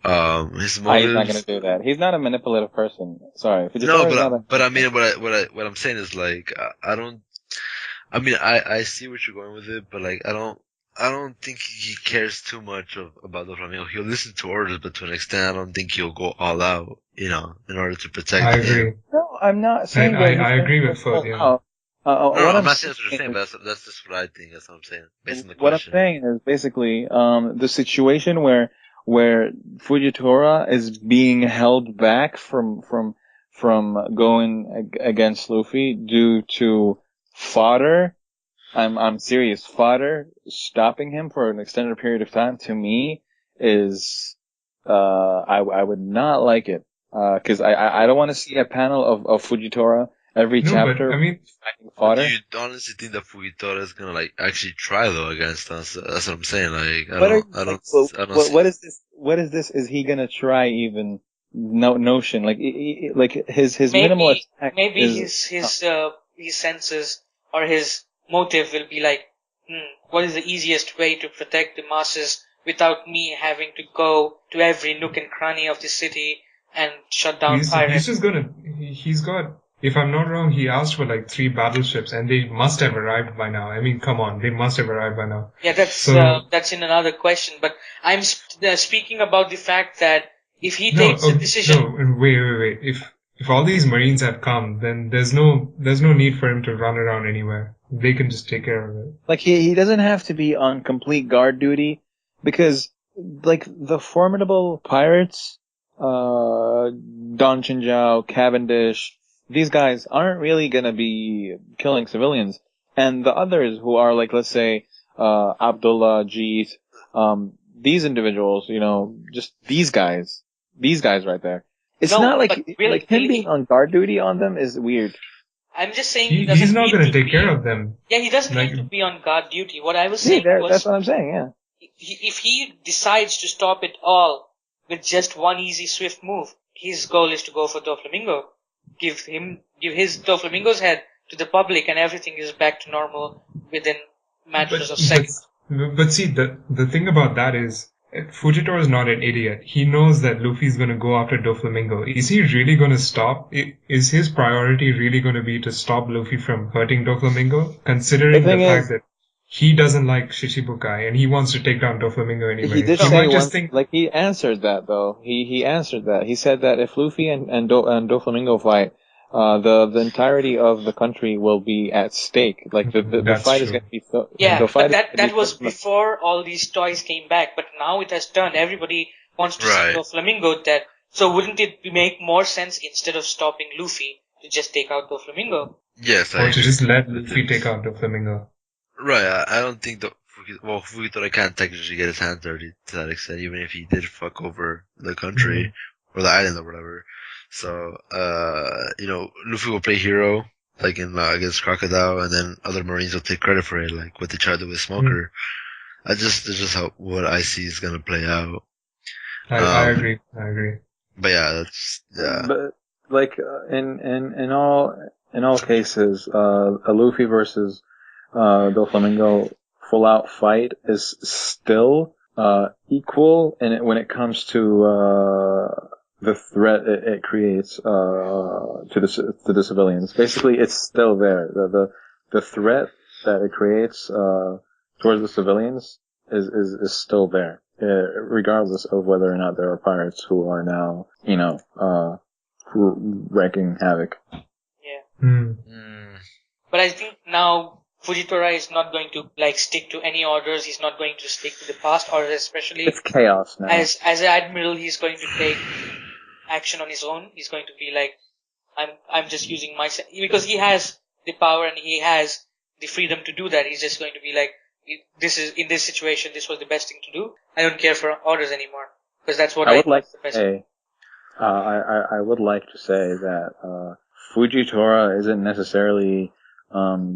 [SPEAKER 3] His
[SPEAKER 4] He's not
[SPEAKER 3] motives.
[SPEAKER 4] going to do that. He's not a manipulative person. Sorry.
[SPEAKER 3] No,
[SPEAKER 4] Fujitora is not
[SPEAKER 3] but I mean, what I'm saying is like, I don't. I mean, I see what you're going with it, but like, I don't think he cares too much about the Flamingo. He'll listen to orders, but to an extent, I don't think he'll go all out, in order to protect
[SPEAKER 2] I
[SPEAKER 3] him.
[SPEAKER 2] agree.
[SPEAKER 4] No, I'm not saying
[SPEAKER 2] And
[SPEAKER 4] that.
[SPEAKER 2] I agree with Foot, yeah.
[SPEAKER 3] No,
[SPEAKER 4] What
[SPEAKER 3] I'm not saying that's what you're saying,
[SPEAKER 4] saying
[SPEAKER 3] but that's just what I think. That's what I'm saying, based on the
[SPEAKER 4] What I'm
[SPEAKER 3] question.
[SPEAKER 4] saying is basically the situation where Fujitora is being held back from going against Luffy due to fodder. I'm serious. Fodder stopping him for an extended period of time to me is I would not like it because I don't want to see a panel of Fujitora every
[SPEAKER 2] No,
[SPEAKER 4] chapter.
[SPEAKER 2] but I mean,
[SPEAKER 4] fighting fodder.
[SPEAKER 3] Do you honestly think that Fujitora is gonna like actually try though against us? That's what I'm saying. Like, I don't see.
[SPEAKER 4] What is this? What is this? Is he gonna try even notion? Like, like his minimal attack
[SPEAKER 1] maybe
[SPEAKER 4] is
[SPEAKER 1] his senses or his motive will be like, what is the easiest way to protect the masses without me having to go to every nook and cranny of the city and shut down
[SPEAKER 2] he's
[SPEAKER 1] pirates?
[SPEAKER 2] just gonna, he's got, if I'm not wrong, he asked for like 3 battleships and they must have arrived by now. I mean, come on, they must have arrived by now.
[SPEAKER 1] Yeah, that's in another question. But I'm speaking about the fact that if he takes a decision,
[SPEAKER 2] No, wait. If all these Marines have come, then there's no need for him to run around anywhere. They can just take care of it.
[SPEAKER 4] like he doesn't have to be on complete guard duty because like the formidable pirates, Don Chinjao, Cavendish, these guys aren't really gonna be killing civilians, and the others who are like, let's say, Abdullah, Jeet, these individuals, just these guys right there. It's not like
[SPEAKER 1] really,
[SPEAKER 4] like him being on guard duty on them is weird.
[SPEAKER 1] I'm just saying
[SPEAKER 2] He's not going to take care of them.
[SPEAKER 1] Yeah, he doesn't need to be on guard duty. What I was saying was,
[SPEAKER 4] that's what I'm saying. Yeah.
[SPEAKER 1] If he decides to stop it all with just one easy, swift move, his goal is to go for Doflamingo. Give his Doflamingo's head to the public, and everything is back to normal within matters of seconds.
[SPEAKER 2] But see, the thing about that is, Fujitora is not an idiot. He knows that Luffy's going to go after Doflamingo. Is he really going to stop? Is his priority really going to be to stop Luffy from hurting Doflamingo? Considering the fact that he doesn't like Shishibukai and he wants to take down Doflamingo anyway.
[SPEAKER 4] He did say once, like he answered that though. He answered that. He said that if Luffy and Doflamingo fight, the entirety of the country will be at stake. Like the fight is going to be.
[SPEAKER 1] But that was before all these toys came back. But now it has turned. Everybody wants to see Doflamingo dead. So wouldn't it make more sense instead of stopping Luffy to just take out Doflamingo?
[SPEAKER 3] Yes,
[SPEAKER 2] or to just let Luffy take out Doflamingo.
[SPEAKER 3] Right. I don't think that. Well, Fujitora can't technically get his hands dirty to that extent, even if he did fuck over the country or the island or whatever. So, Luffy will play hero, like in against Crocodile, and then other Marines will take credit for it, like what they tried to do with Smoker. That's just what I see is gonna play out.
[SPEAKER 2] I agree.
[SPEAKER 3] But yeah,
[SPEAKER 4] But like in all cases, a Luffy versus Doflamingo full out fight is still equal, and when it comes to the threat it creates to the civilians. Basically, it's still there. The threat that it creates towards the civilians is still there, regardless of whether or not there are pirates who are now wreaking havoc.
[SPEAKER 1] Yeah. But I think now Fujitora is not going to stick to any orders. He's not going to stick to the past orders, especially.
[SPEAKER 4] It's chaos now.
[SPEAKER 1] As an admiral, he's going to take action on his own. He's going to be like, I'm just using my, because he has the power and he has the freedom to do that. He's just going to be like, in this situation, this was the best thing to do. I don't care for orders anymore. Because that's what I would like to say.
[SPEAKER 4] I would like to say that, Fujitora isn't necessarily,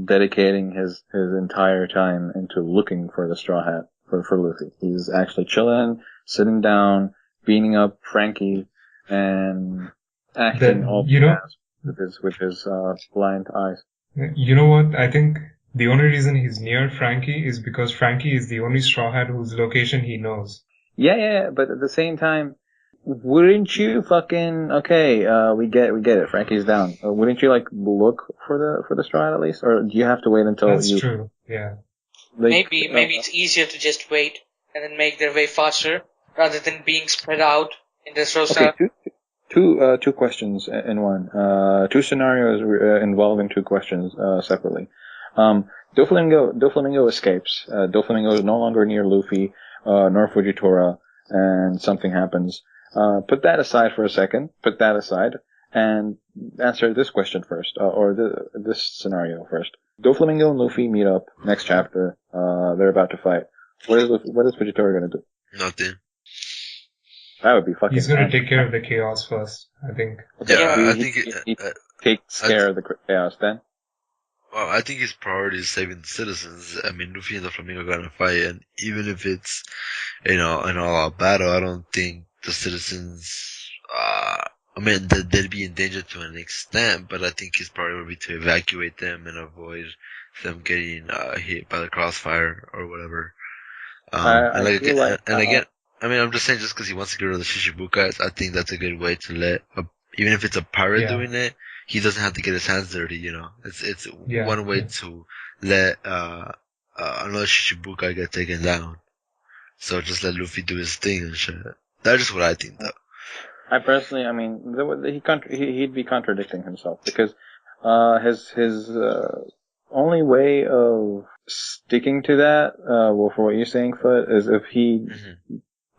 [SPEAKER 4] dedicating his entire time into looking for the Straw Hat for Luffy. He's actually chilling, sitting down, beating up Frankie, and acting all with his blind eyes.
[SPEAKER 2] You know what? I think the only reason he's near Frankie is because Frankie is the only Straw Hat whose location he knows.
[SPEAKER 4] Yeah, but at the same time,
[SPEAKER 5] wouldn't you fucking we get it. Frankie's down. Wouldn't you like look for the strat at least, or do you have to wait until
[SPEAKER 2] That's true. Yeah.
[SPEAKER 5] Like,
[SPEAKER 1] Maybe it's easier to just wait and then make their way faster rather than being spread out in Dressrosa.
[SPEAKER 5] Okay, two questions in one. Two scenarios involving two questions separately. Doflamingo escapes. Doflamingo is no longer near Luffy nor Fujitora, and something happens. Put that aside for a second. Put that aside and answer this question first, or this scenario first. Doflamingo and Luffy meet up next chapter. They're about to fight. What is Fujitora gonna do?
[SPEAKER 3] Nothing.
[SPEAKER 5] That would be fucking.
[SPEAKER 2] He's gonna take care of the chaos first, I think.
[SPEAKER 3] Yeah, I
[SPEAKER 5] he
[SPEAKER 3] think
[SPEAKER 5] takes care of the chaos then.
[SPEAKER 3] Well, I think his priority is saving the citizens. I mean, Luffy and the Flamingo are gonna fight, and even if it's, an all-out battle, I don't think the citizens, they'd be in danger to an extent, but I think his priority would be to evacuate them and avoid them getting, hit by the crossfire or whatever. I'm just saying, just because he wants to get rid of the Shishibukas, I think that's a good way to let, even if it's a pirate doing it, he doesn't have to get his hands dirty, It's one way to let, another Shishibuka get taken down. So just let Luffy do his thing and shit. That's just what I think, though.
[SPEAKER 5] I personally, he'd be contradicting himself because, his only way of sticking to that, for what you're saying, Foot, is if he,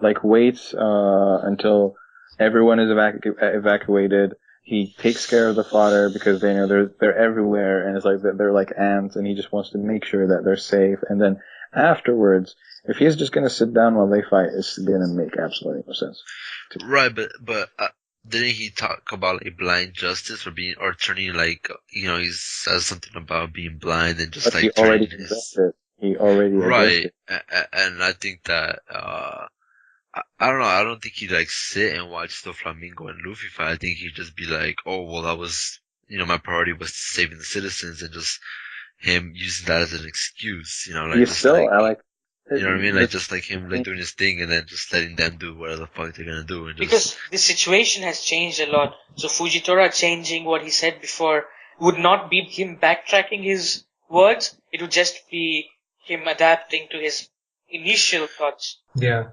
[SPEAKER 5] waits, until everyone is evacuated. He takes care of the fodder because they know they're everywhere, and it's like they're like ants, and he just wants to make sure that they're safe. And then afterwards, if he's just gonna sit down while they fight, it's gonna make absolutely no sense.
[SPEAKER 3] Right, but didn't he talk about blind justice or turning he says something about being blind and just
[SPEAKER 5] But he already addressed it. He already addressed it.
[SPEAKER 3] And I think that I don't know. I don't think he'd sit and watch the Flamingo and Luffy fight. I think he'd just be like, oh, well, that was, my priority was saving the citizens, and just him using that as an excuse,
[SPEAKER 5] Alex.
[SPEAKER 3] You know what I mean? Just him doing his thing and then just letting them do whatever the fuck they're gonna do.
[SPEAKER 1] Because the situation has changed a lot. So Fujitora changing what he said before would not be him backtracking his words. It would just be him adapting to his initial thoughts.
[SPEAKER 2] Yeah.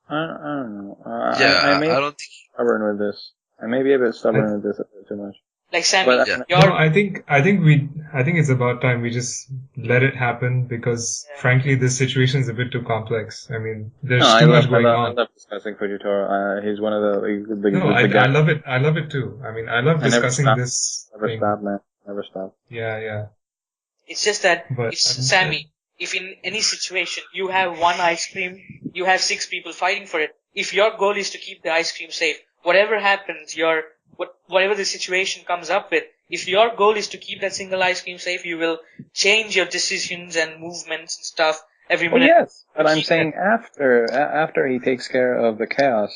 [SPEAKER 5] I don't know.
[SPEAKER 3] I don't think
[SPEAKER 5] stubborn with this. I may be a bit stubborn with this a bit too much.
[SPEAKER 1] Like Sammy,
[SPEAKER 2] I think it's about time we just let it happen because frankly this situation is a bit too complex. I mean, there's too much going on.
[SPEAKER 5] I love discussing Fujitora. He's one of the
[SPEAKER 2] I love it. I love it too. I mean, I love discussing this.
[SPEAKER 5] Never stop, man. Never stop.
[SPEAKER 2] Yeah.
[SPEAKER 1] It's just that Sammy. If in any situation you have one ice cream, you have 6 people fighting for it. If your goal is to keep the ice cream safe, whatever happens, whatever the situation comes up with, if your goal is to keep that single ice cream safe, you will change your decisions and movements and stuff every minute.
[SPEAKER 5] Yes, but I'm saying after he takes care of the chaos.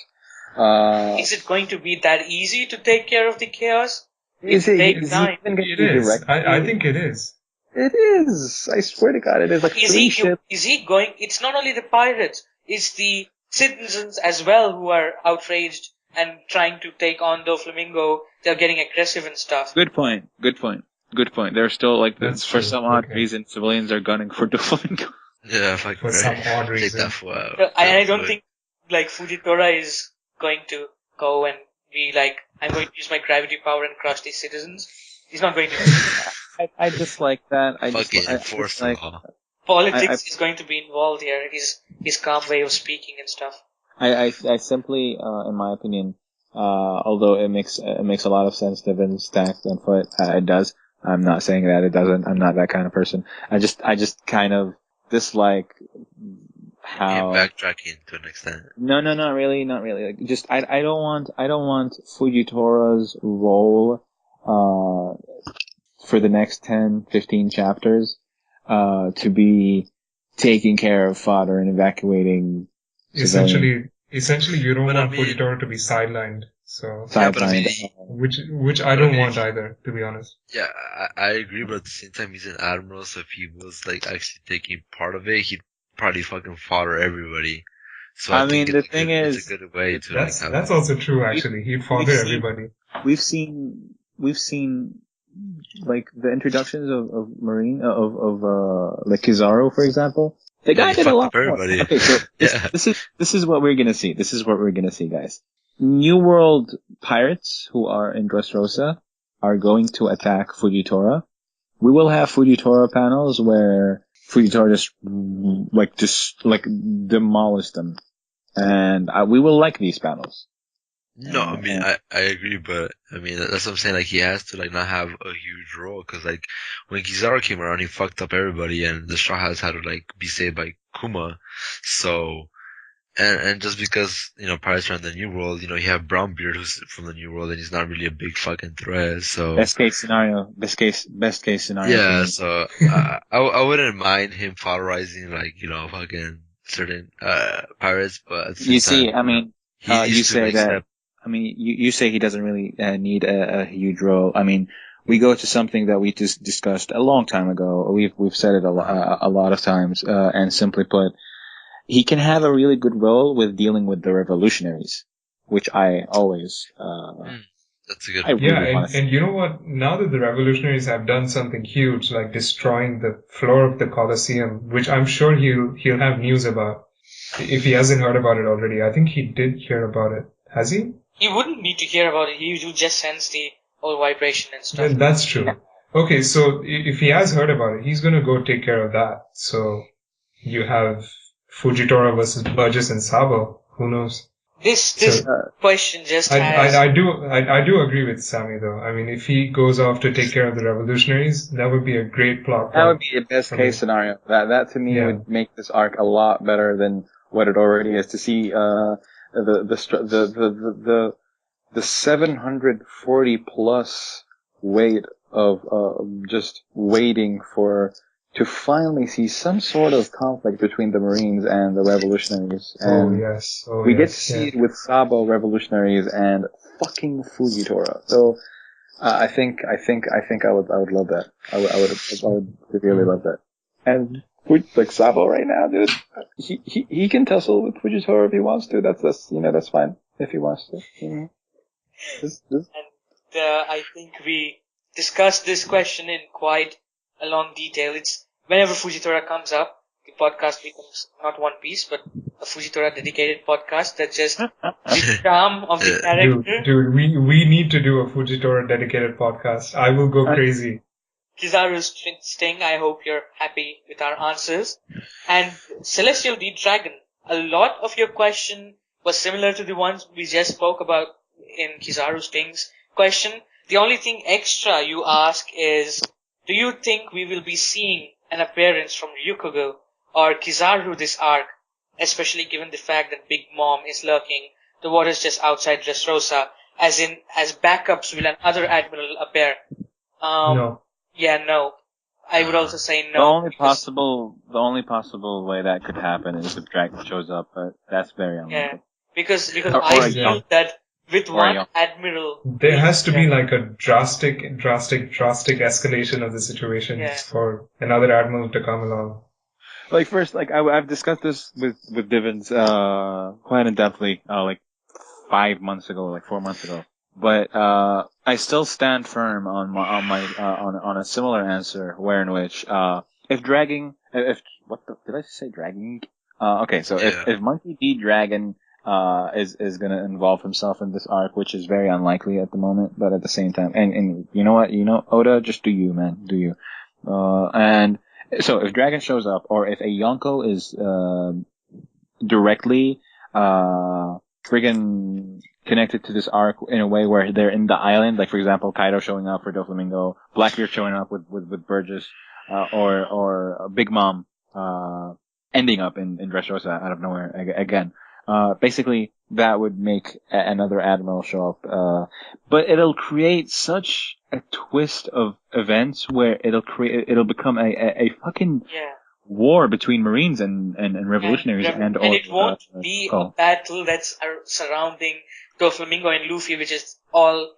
[SPEAKER 1] Is it going to be that easy to take care of the chaos?
[SPEAKER 2] It is. I think it is.
[SPEAKER 5] It is. I swear to God, it is like
[SPEAKER 1] Is he going? It's not only the pirates. It's the citizens as well who are outraged and trying to take on Doflamingo. They're getting aggressive and stuff.
[SPEAKER 5] Good point. There's still for some odd reason, civilians are gunning for Doflamingo.
[SPEAKER 3] Yeah,
[SPEAKER 2] for some odd reason.
[SPEAKER 1] I don't think Fujitora is going to go and be like, I'm going to use my gravity power and crush these citizens. He's not going to do that.
[SPEAKER 5] I just like that.
[SPEAKER 1] Politics is going to be involved here. His calm way of speaking and stuff.
[SPEAKER 5] I simply, in my opinion, although it makes a lot of sense, Divvens, Takt, and Foot, it does. I'm not saying that it doesn't. I'm not that kind of person. I just kind of dislike how
[SPEAKER 3] backtracking to an extent.
[SPEAKER 5] No, not really. I don't want Fujitora's role, for the next 10, 15 chapters, to be taking care of fodder and evacuating
[SPEAKER 2] civilians. Essentially, you don't want Fujitora to be sidelined. So, which I don't want either, to be honest.
[SPEAKER 3] Yeah, I agree, but at the same time, he's an admiral, so if he was actually taking part of it, he'd probably fucking fodder everybody. So
[SPEAKER 5] I
[SPEAKER 3] think
[SPEAKER 5] mean, the
[SPEAKER 3] it's
[SPEAKER 5] thing
[SPEAKER 3] it's
[SPEAKER 5] is,
[SPEAKER 3] a good way to
[SPEAKER 2] That's
[SPEAKER 3] have.
[SPEAKER 2] that's also true. Actually, he'd father
[SPEAKER 5] seen-
[SPEAKER 2] everybody.
[SPEAKER 5] we've seen like the introductions of Marine like Kizaru, for example. The guy
[SPEAKER 3] he
[SPEAKER 5] did a
[SPEAKER 3] fucked
[SPEAKER 5] lot
[SPEAKER 3] up
[SPEAKER 5] more.
[SPEAKER 3] everybody.
[SPEAKER 5] Okay, so
[SPEAKER 3] Yeah.
[SPEAKER 5] this is what we're gonna see. This is what we're gonna see, guys. New World pirates who are in Dressrosa are going to attack Fujitora. We will have Fujitora panels where Fujitora just demolish them, and we will like these panels.
[SPEAKER 3] No, I mean I agree, but I mean that's what I'm saying. Like he has to like not have a huge role because like when Kizaru came around, he fucked up everybody, and the Straw Hats had to like be saved by Kuma. So and just because pirates are in the New World, you have Brownbeard who's from the New World, and he's not really a big fucking threat. So
[SPEAKER 5] Best case scenario for
[SPEAKER 3] yeah,
[SPEAKER 5] me.
[SPEAKER 3] so I wouldn't mind him favorizing like fucking certain pirates, but at the same
[SPEAKER 5] You
[SPEAKER 3] time
[SPEAKER 5] see, I mean,
[SPEAKER 3] he needs
[SPEAKER 5] you
[SPEAKER 3] to
[SPEAKER 5] say
[SPEAKER 3] like
[SPEAKER 5] that.
[SPEAKER 3] step.
[SPEAKER 5] I mean, you say he doesn't really need a huge role. I mean, we go to something that we just discussed a long time ago. We've said it a lot of times, and simply put, he can have a really good role with dealing with the revolutionaries, which I always
[SPEAKER 3] That's a good.
[SPEAKER 5] I really
[SPEAKER 2] Yeah,
[SPEAKER 5] want to see.
[SPEAKER 2] and you know what? Now that the revolutionaries have done something huge, like destroying the floor of the Colosseum, which I'm sure he'll have news about, if he hasn't heard about it already. I think he did hear about it. Has he?
[SPEAKER 1] He wouldn't need to hear about it. He would just sense the whole vibration and stuff.
[SPEAKER 2] Then that's true. Okay, so if he has heard about it, he's gonna go take care of that. So you have Fujitora versus Burgess and Sabo. Who knows?
[SPEAKER 1] This question just has.
[SPEAKER 2] I do agree with Sammy though. I mean, if he goes off to take care of the revolutionaries, that would be a great plot.
[SPEAKER 4] That would be a best case scenario. That to me would make this arc a lot better than what it already is. To see the 740 plus weight of just waiting to finally see some sort of conflict between the Marines and the revolutionaries. And we get to see it with Sabo revolutionaries and fucking Fujitora. So I think I would love that. I would really love that. And like Sabo right now, dude, he can tussle with Fujitora if he wants to. That's fine if he wants to.
[SPEAKER 1] And I think we discussed this question in quite a long detail. It's whenever Fujitora comes up, the podcast becomes not One Piece, but a Fujitora dedicated podcast. That's just the charm of the character.
[SPEAKER 2] Dude, we need to do a Fujitora dedicated podcast. I will go crazy.
[SPEAKER 1] Kizaru's Sting, I hope you're happy with our answers. And Celestial D Dragon, a lot of your question was similar to the ones we just spoke about in Kizaru Sting's question. The only thing extra you ask is, do you think we will be seeing an appearance from Ryukogo or Kizaru this arc, especially given the fact that Big Mom is lurking the waters just outside Dressrosa, as backups will another admiral appear?
[SPEAKER 2] No.
[SPEAKER 1] Yeah, no. I would also say no.
[SPEAKER 5] The only possible way that could happen is if Dragon shows up, but that's very unlikely.
[SPEAKER 1] Yeah, because I feel that with one admiral,
[SPEAKER 2] there has to be like a drastic escalation of the situation for another admiral to come along.
[SPEAKER 5] Like first, like I've discussed this with Divvens quite in depthly, like 5 months ago, like 4 months ago. But I still stand firm on a similar answer, where in which if dragging, did I say dragging? Okay, so if Monkey D Dragon is gonna involve himself in this arc, which is very unlikely at the moment, but at the same time, and you know what, Oda, just do you, man, do you? And so if Dragon shows up, or if a Yonko is directly friggin' connected to this arc in a way where they're in the island, like for example, Kaido showing up for Doflamingo, Blackbeard showing up with Burgess, or Big Mom ending up in Dressrosa out of nowhere again. Basically, that would make another admiral show up. But it'll create such a twist of events where it'll become a fucking war between Marines and revolutionaries
[SPEAKER 1] and it won't be a battle that's surrounding Doflamingo and Luffy, which is all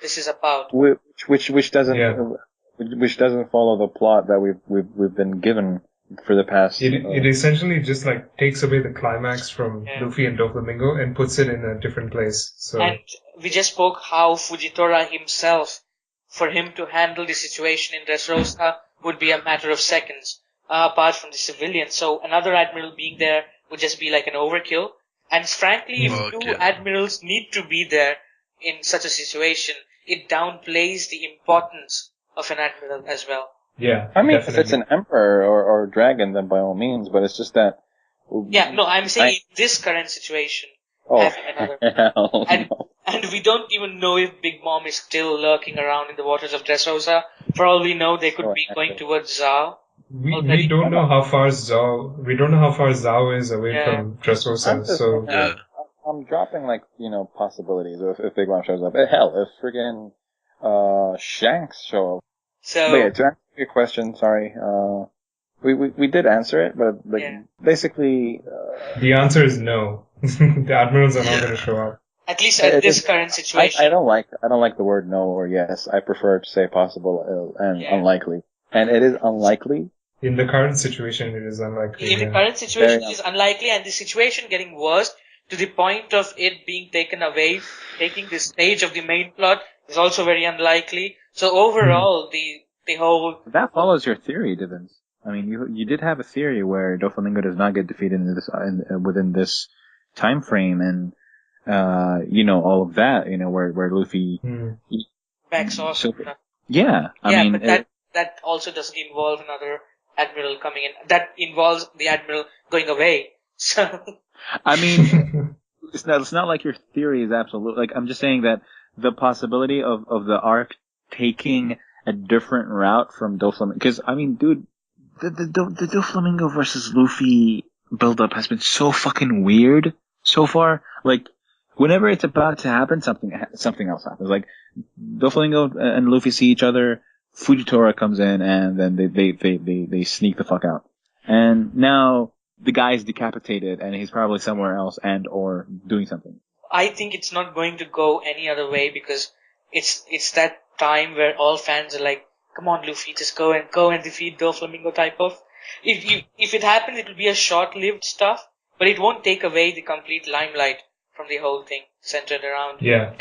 [SPEAKER 1] this is about.
[SPEAKER 4] Which doesn't follow the plot that we've been given for the past.
[SPEAKER 2] It essentially just like takes away the climax from
[SPEAKER 1] Yeah.
[SPEAKER 2] Luffy and Doflamingo and puts it in a different place. So
[SPEAKER 1] And we just spoke how Fujitora himself, for him to handle the situation in Dressrosa would be a matter of seconds, apart from the civilians. So another admiral being there would just be like an overkill. And frankly, if
[SPEAKER 3] Fuck
[SPEAKER 1] two
[SPEAKER 3] yeah.
[SPEAKER 1] admirals need to be there in such a situation, it downplays the importance of an admiral as well.
[SPEAKER 2] yeah,
[SPEAKER 4] I mean, if
[SPEAKER 2] definitely.
[SPEAKER 4] it's an emperor or dragon, then by all means. But it's just that.
[SPEAKER 1] Yeah, no, I'm saying in this current situation,
[SPEAKER 4] Oh,
[SPEAKER 1] having another.
[SPEAKER 4] hell
[SPEAKER 1] And,
[SPEAKER 4] no.
[SPEAKER 1] and we don't even know if Big Mom is still lurking around in the waters of Dressrosa. For all we know, they could be going towards Zao.
[SPEAKER 2] We
[SPEAKER 1] already.
[SPEAKER 2] don't know how far Zhao is away
[SPEAKER 1] Yeah.
[SPEAKER 2] from Dressrosa.
[SPEAKER 4] I'm just,
[SPEAKER 2] So
[SPEAKER 3] Yeah.
[SPEAKER 4] I'm dropping like possibilities if Big Mom shows up. Hell, if friggin' Shanks show up.
[SPEAKER 1] So,
[SPEAKER 4] But yeah, to answer your question, sorry, we did answer it, but like
[SPEAKER 1] Yeah.
[SPEAKER 4] basically,
[SPEAKER 2] the answer is no. The admirals are not
[SPEAKER 3] Yeah.
[SPEAKER 2] going to show up.
[SPEAKER 1] at least at
[SPEAKER 4] it
[SPEAKER 1] this
[SPEAKER 4] is-
[SPEAKER 1] current situation.
[SPEAKER 4] I don't like the word no or yes. I prefer to say possible and
[SPEAKER 1] Yeah.
[SPEAKER 4] unlikely, and it is unlikely.
[SPEAKER 2] In the current situation, it is unlikely.
[SPEAKER 1] In the
[SPEAKER 2] yeah.
[SPEAKER 1] current situation,
[SPEAKER 4] Very
[SPEAKER 1] it is unlikely, and the situation getting worse to the point of it being taken away, taking the stage of the main plot is also very unlikely. So overall, the whole
[SPEAKER 5] That follows your theory, Divvens. I mean, you did have a theory where Doflamingo does not get defeated within this time frame, and all of that, where Luffy.
[SPEAKER 2] Hmm.
[SPEAKER 1] backs off.
[SPEAKER 5] So-
[SPEAKER 1] and stuff.
[SPEAKER 5] Yeah, I
[SPEAKER 1] Yeah,
[SPEAKER 5] mean,
[SPEAKER 1] but that also doesn't involve another admiral coming in. That involves the admiral going away. So
[SPEAKER 5] I mean, it's not like your theory is absolute. Like, I'm just saying that the possibility of the arc taking a different route from Doflamingo, because I mean, dude, the Doflamingo versus Luffy build-up has been so fucking weird so far. Like, whenever it's about to happen, something else happens. Like, Doflamingo and Luffy see each other, Fujitora comes in, and then they sneak the fuck out. And now the guy's decapitated, and he's probably somewhere else and or doing something.
[SPEAKER 1] I think it's not going to go any other way because it's that time where all fans are like, "Come on, Luffy, just go and defeat Doflamingo." Type of. If it happens, it will be a short-lived stuff, but it won't take away the complete limelight from the whole thing centered around,
[SPEAKER 2] Yeah.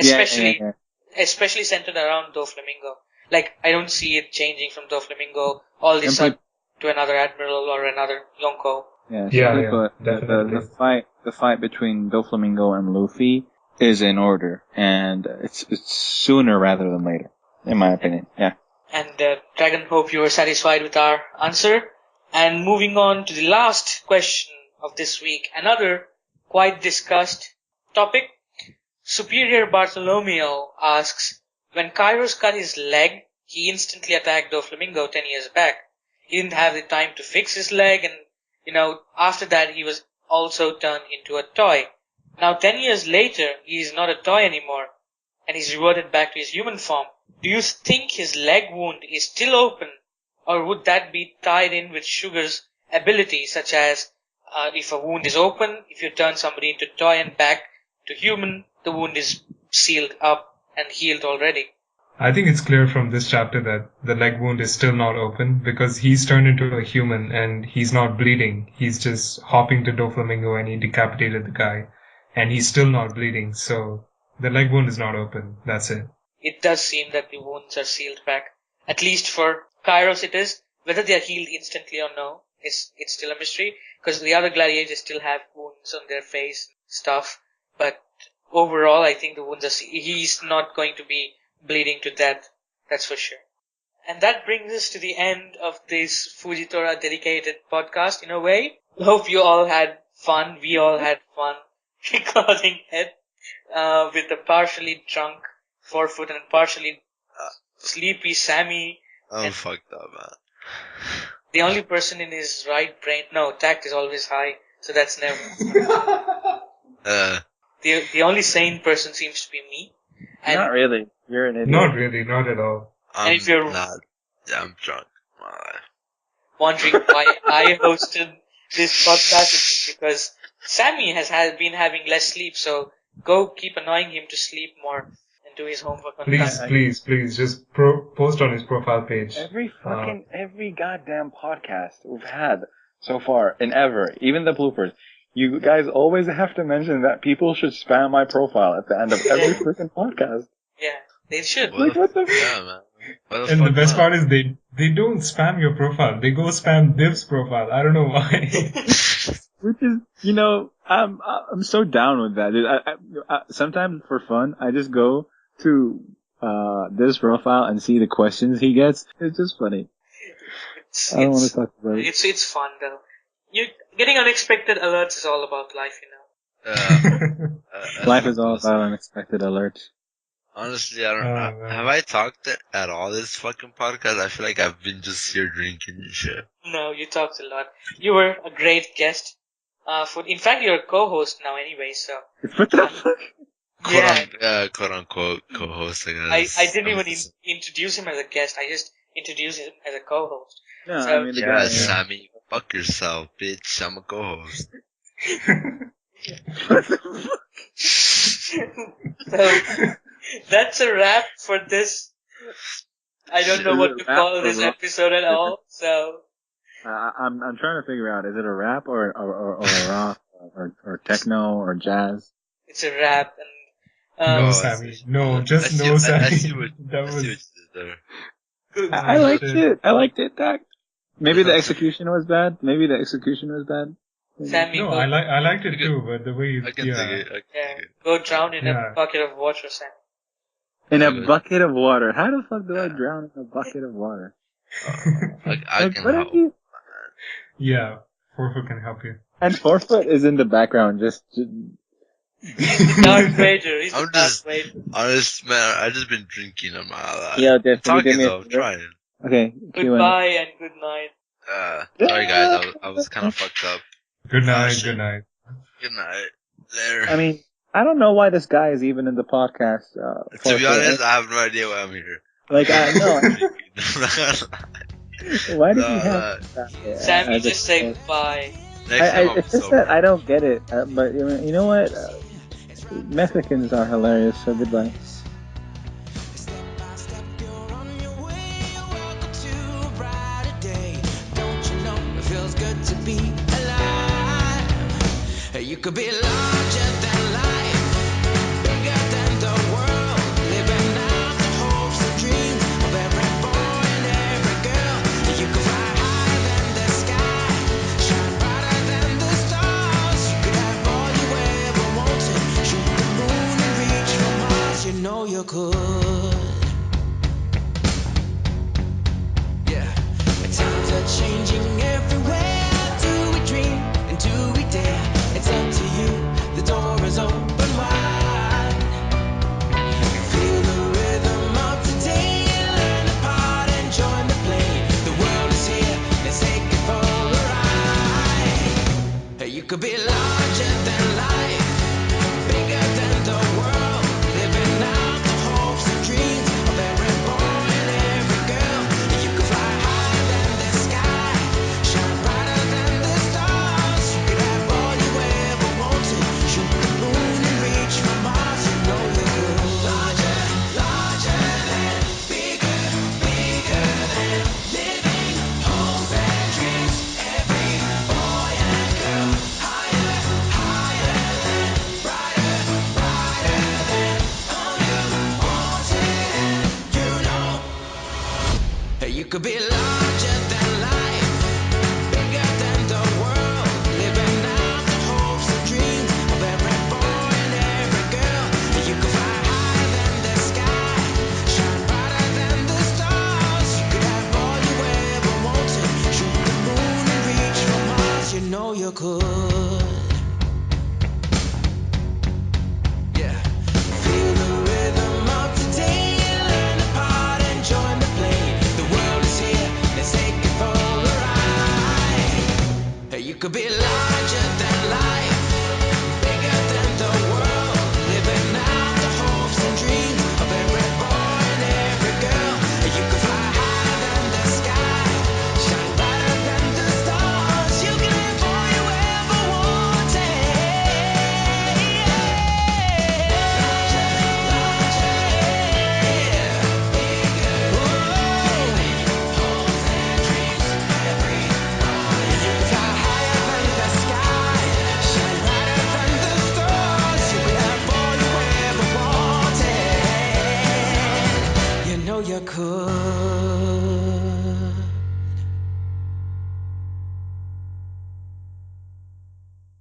[SPEAKER 1] especially centered around Doflamingo. Like, I don't see it changing from Doflamingo all this sudden to another admiral or another Yonko.
[SPEAKER 5] Yeah,
[SPEAKER 2] Yeah,
[SPEAKER 5] simply
[SPEAKER 2] yeah,
[SPEAKER 5] put,
[SPEAKER 2] definitely.
[SPEAKER 5] the fight between Doflamingo and Luffy is in order, and it's sooner rather than later, in my opinion. Yeah.
[SPEAKER 1] And Dragon, hope you were satisfied with our answer. And moving on to the last question of this week, another quite discussed topic. Superior Bartholomew asks, when Kairos cut his leg, he instantly attacked Doflamingo 10 years back. He didn't have the time to fix his leg, and after that he was also turned into a toy. Now 10 years later, he is not a toy anymore, and he's reverted back to his human form. Do you think his leg wound is still open, or would that be tied in with Sugar's ability, such as if a wound is open, if you turn somebody into toy and back to human, the wound is sealed up and healed already?
[SPEAKER 2] I think it's clear from this chapter that the leg wound is still not open because he's turned into a human and he's not bleeding. He's just hopping to Doflamingo and he decapitated the guy. And he's still not bleeding, so the leg wound is not open. That's it.
[SPEAKER 1] It does seem that the wounds are sealed back. At least for Kairos it is. Whether they are healed instantly or no, it's still a mystery. Because the other gladiators still have wounds on their face and stuff. But overall, I think the wounds are he's not going to be bleeding to death. That's for sure. And that brings us to the end of this Fujitora dedicated podcast in a way. Hope you all had fun. We all had fun recording it with a partially drunk 4-foot and partially sleepy Sammy.
[SPEAKER 3] I'm fucked up, man.
[SPEAKER 1] The only person in his right brain. No, Takt is always high, so that's never. The only sane person seems to be me. And
[SPEAKER 5] Not really. You're an idiot.
[SPEAKER 2] Not really, not at all.
[SPEAKER 1] And
[SPEAKER 3] I'm
[SPEAKER 1] if you're-
[SPEAKER 3] not. Yeah, I'm drunk.
[SPEAKER 1] wondering why I hosted this podcast, it's because Sammy has been having less sleep, so go keep annoying him to sleep more. do his homework on
[SPEAKER 2] Please,
[SPEAKER 1] time.
[SPEAKER 2] please, just post on his profile page.
[SPEAKER 4] Every goddamn podcast we've had so far and ever, even the bloopers, you guys always have to mention that people should spam my profile at the end of every freaking podcast.
[SPEAKER 1] Yeah, they should.
[SPEAKER 4] Like, what the
[SPEAKER 3] Yeah, man. What
[SPEAKER 2] And the
[SPEAKER 3] fuck
[SPEAKER 2] best
[SPEAKER 3] not?
[SPEAKER 2] part is they don't spam your profile. They go spam Div's profile. I don't know why.
[SPEAKER 5] Which is, I'm so down with that, dude. I sometimes for fun, I just go to this profile and see the questions he gets. It's just funny. I don't want to talk about it.
[SPEAKER 1] It's fun though. Getting unexpected alerts is all about life,
[SPEAKER 5] Life is all about unexpected alerts.
[SPEAKER 3] Honestly, I don't know.
[SPEAKER 2] man.
[SPEAKER 3] Have I talked at all this fucking podcast? I feel like I've been just here drinking and shit.
[SPEAKER 1] No, you talked a lot. You were a great guest. In fact, you're a co-host now anyway, so.
[SPEAKER 5] What the fuck?
[SPEAKER 3] Quote unquote co-host, I guess.
[SPEAKER 1] I didn't even introduce him as a guest. I just introduced him as a co-host.
[SPEAKER 5] No,
[SPEAKER 1] So-
[SPEAKER 5] I mean the
[SPEAKER 3] Yeah,
[SPEAKER 5] guy.
[SPEAKER 3] Sammy, fuck yourself, bitch. I'm a co-host.
[SPEAKER 1] So, that's a wrap for this. I don't know what to call this episode at all, so.
[SPEAKER 5] I'm trying to figure out, is it a rap or a rock or techno or jazz?
[SPEAKER 1] It's a wrap, and,
[SPEAKER 2] No,
[SPEAKER 3] Oh,
[SPEAKER 2] Sammy. No,
[SPEAKER 3] I
[SPEAKER 2] just
[SPEAKER 3] see-
[SPEAKER 2] no,
[SPEAKER 3] I
[SPEAKER 2] Sammy.
[SPEAKER 3] see what
[SPEAKER 2] That
[SPEAKER 3] I see what you
[SPEAKER 2] was.
[SPEAKER 3] did there.
[SPEAKER 1] good.
[SPEAKER 5] I liked
[SPEAKER 2] shit.
[SPEAKER 5] it. I liked it, Takt. Maybe the execution was bad.
[SPEAKER 1] Sammy,
[SPEAKER 2] No,
[SPEAKER 1] go,
[SPEAKER 2] I liked it too, but the way you.
[SPEAKER 3] I can
[SPEAKER 2] Yeah.
[SPEAKER 3] take it. I can
[SPEAKER 1] yeah,
[SPEAKER 3] take it.
[SPEAKER 1] go drown in
[SPEAKER 2] Yeah.
[SPEAKER 1] a bucket of water, Sammy.
[SPEAKER 5] In a
[SPEAKER 3] Good.
[SPEAKER 5] bucket of water. How the fuck do I drown in a bucket of water?
[SPEAKER 3] I
[SPEAKER 5] Like,
[SPEAKER 3] can
[SPEAKER 5] what
[SPEAKER 3] help.
[SPEAKER 5] are you?
[SPEAKER 2] Yeah, Forfeit can help you.
[SPEAKER 5] And Forefoot is in the background, just
[SPEAKER 1] He's the Darth Vader. He's the
[SPEAKER 3] I'm
[SPEAKER 1] Darth
[SPEAKER 3] just-
[SPEAKER 1] Vader.
[SPEAKER 3] Honest, man, I just been drinking on my life.
[SPEAKER 5] yeah. Definitely do
[SPEAKER 3] Talking
[SPEAKER 5] me a
[SPEAKER 3] though,
[SPEAKER 5] favor.
[SPEAKER 3] trying.
[SPEAKER 5] Okay, Q&A.
[SPEAKER 1] Goodbye and good night.
[SPEAKER 3] Sorry guys, I was kind of fucked up.
[SPEAKER 2] Good night,
[SPEAKER 3] shit.
[SPEAKER 2] good night.
[SPEAKER 3] Good night. Later.
[SPEAKER 5] I mean, I don't know why this guy is even in the podcast.
[SPEAKER 3] to be
[SPEAKER 5] Forefoot.
[SPEAKER 3] honest, I have no idea why I'm here.
[SPEAKER 5] Like, no. Why did
[SPEAKER 3] No,
[SPEAKER 5] you have that?
[SPEAKER 1] Sammy,
[SPEAKER 5] as a-
[SPEAKER 1] just say bye.
[SPEAKER 3] Next time I'm
[SPEAKER 5] it's just
[SPEAKER 3] sober.
[SPEAKER 5] that I don't get it. But you know what? Mexicans are hilarious. So goodbye.
[SPEAKER 6] Step by step, you're on your way. Welcome to a brighter day. Don't you know it feels good to be alive? You could be larger than life, bigger than the world, living out the hopes and dreams of every boy and every girl. You could fly higher than the sky, shine brighter than the stars. You could have all you ever wanted, shoot the moon and reach for Mars. You know you could. Yeah, times are changing everywhere. Do we dream and do we dare? It's up to you. The door is open wide. Feel the rhythm of today. Learn the part and join the play. The world is here. Let's take it for a ride. You could be larger than life, bigger than the world, living out the hopes and dreams of every boy and every girl. You could fly higher than the sky, shine brighter than the stars. You could have all you ever wanted, shoot the moon and reach for Mars. You know you could. Larger, larger than, bigger, bigger than, living hopes and dreams. Every boy and girl, higher, higher than, brighter, brighter than, all you wanted, and you know. You could be larger than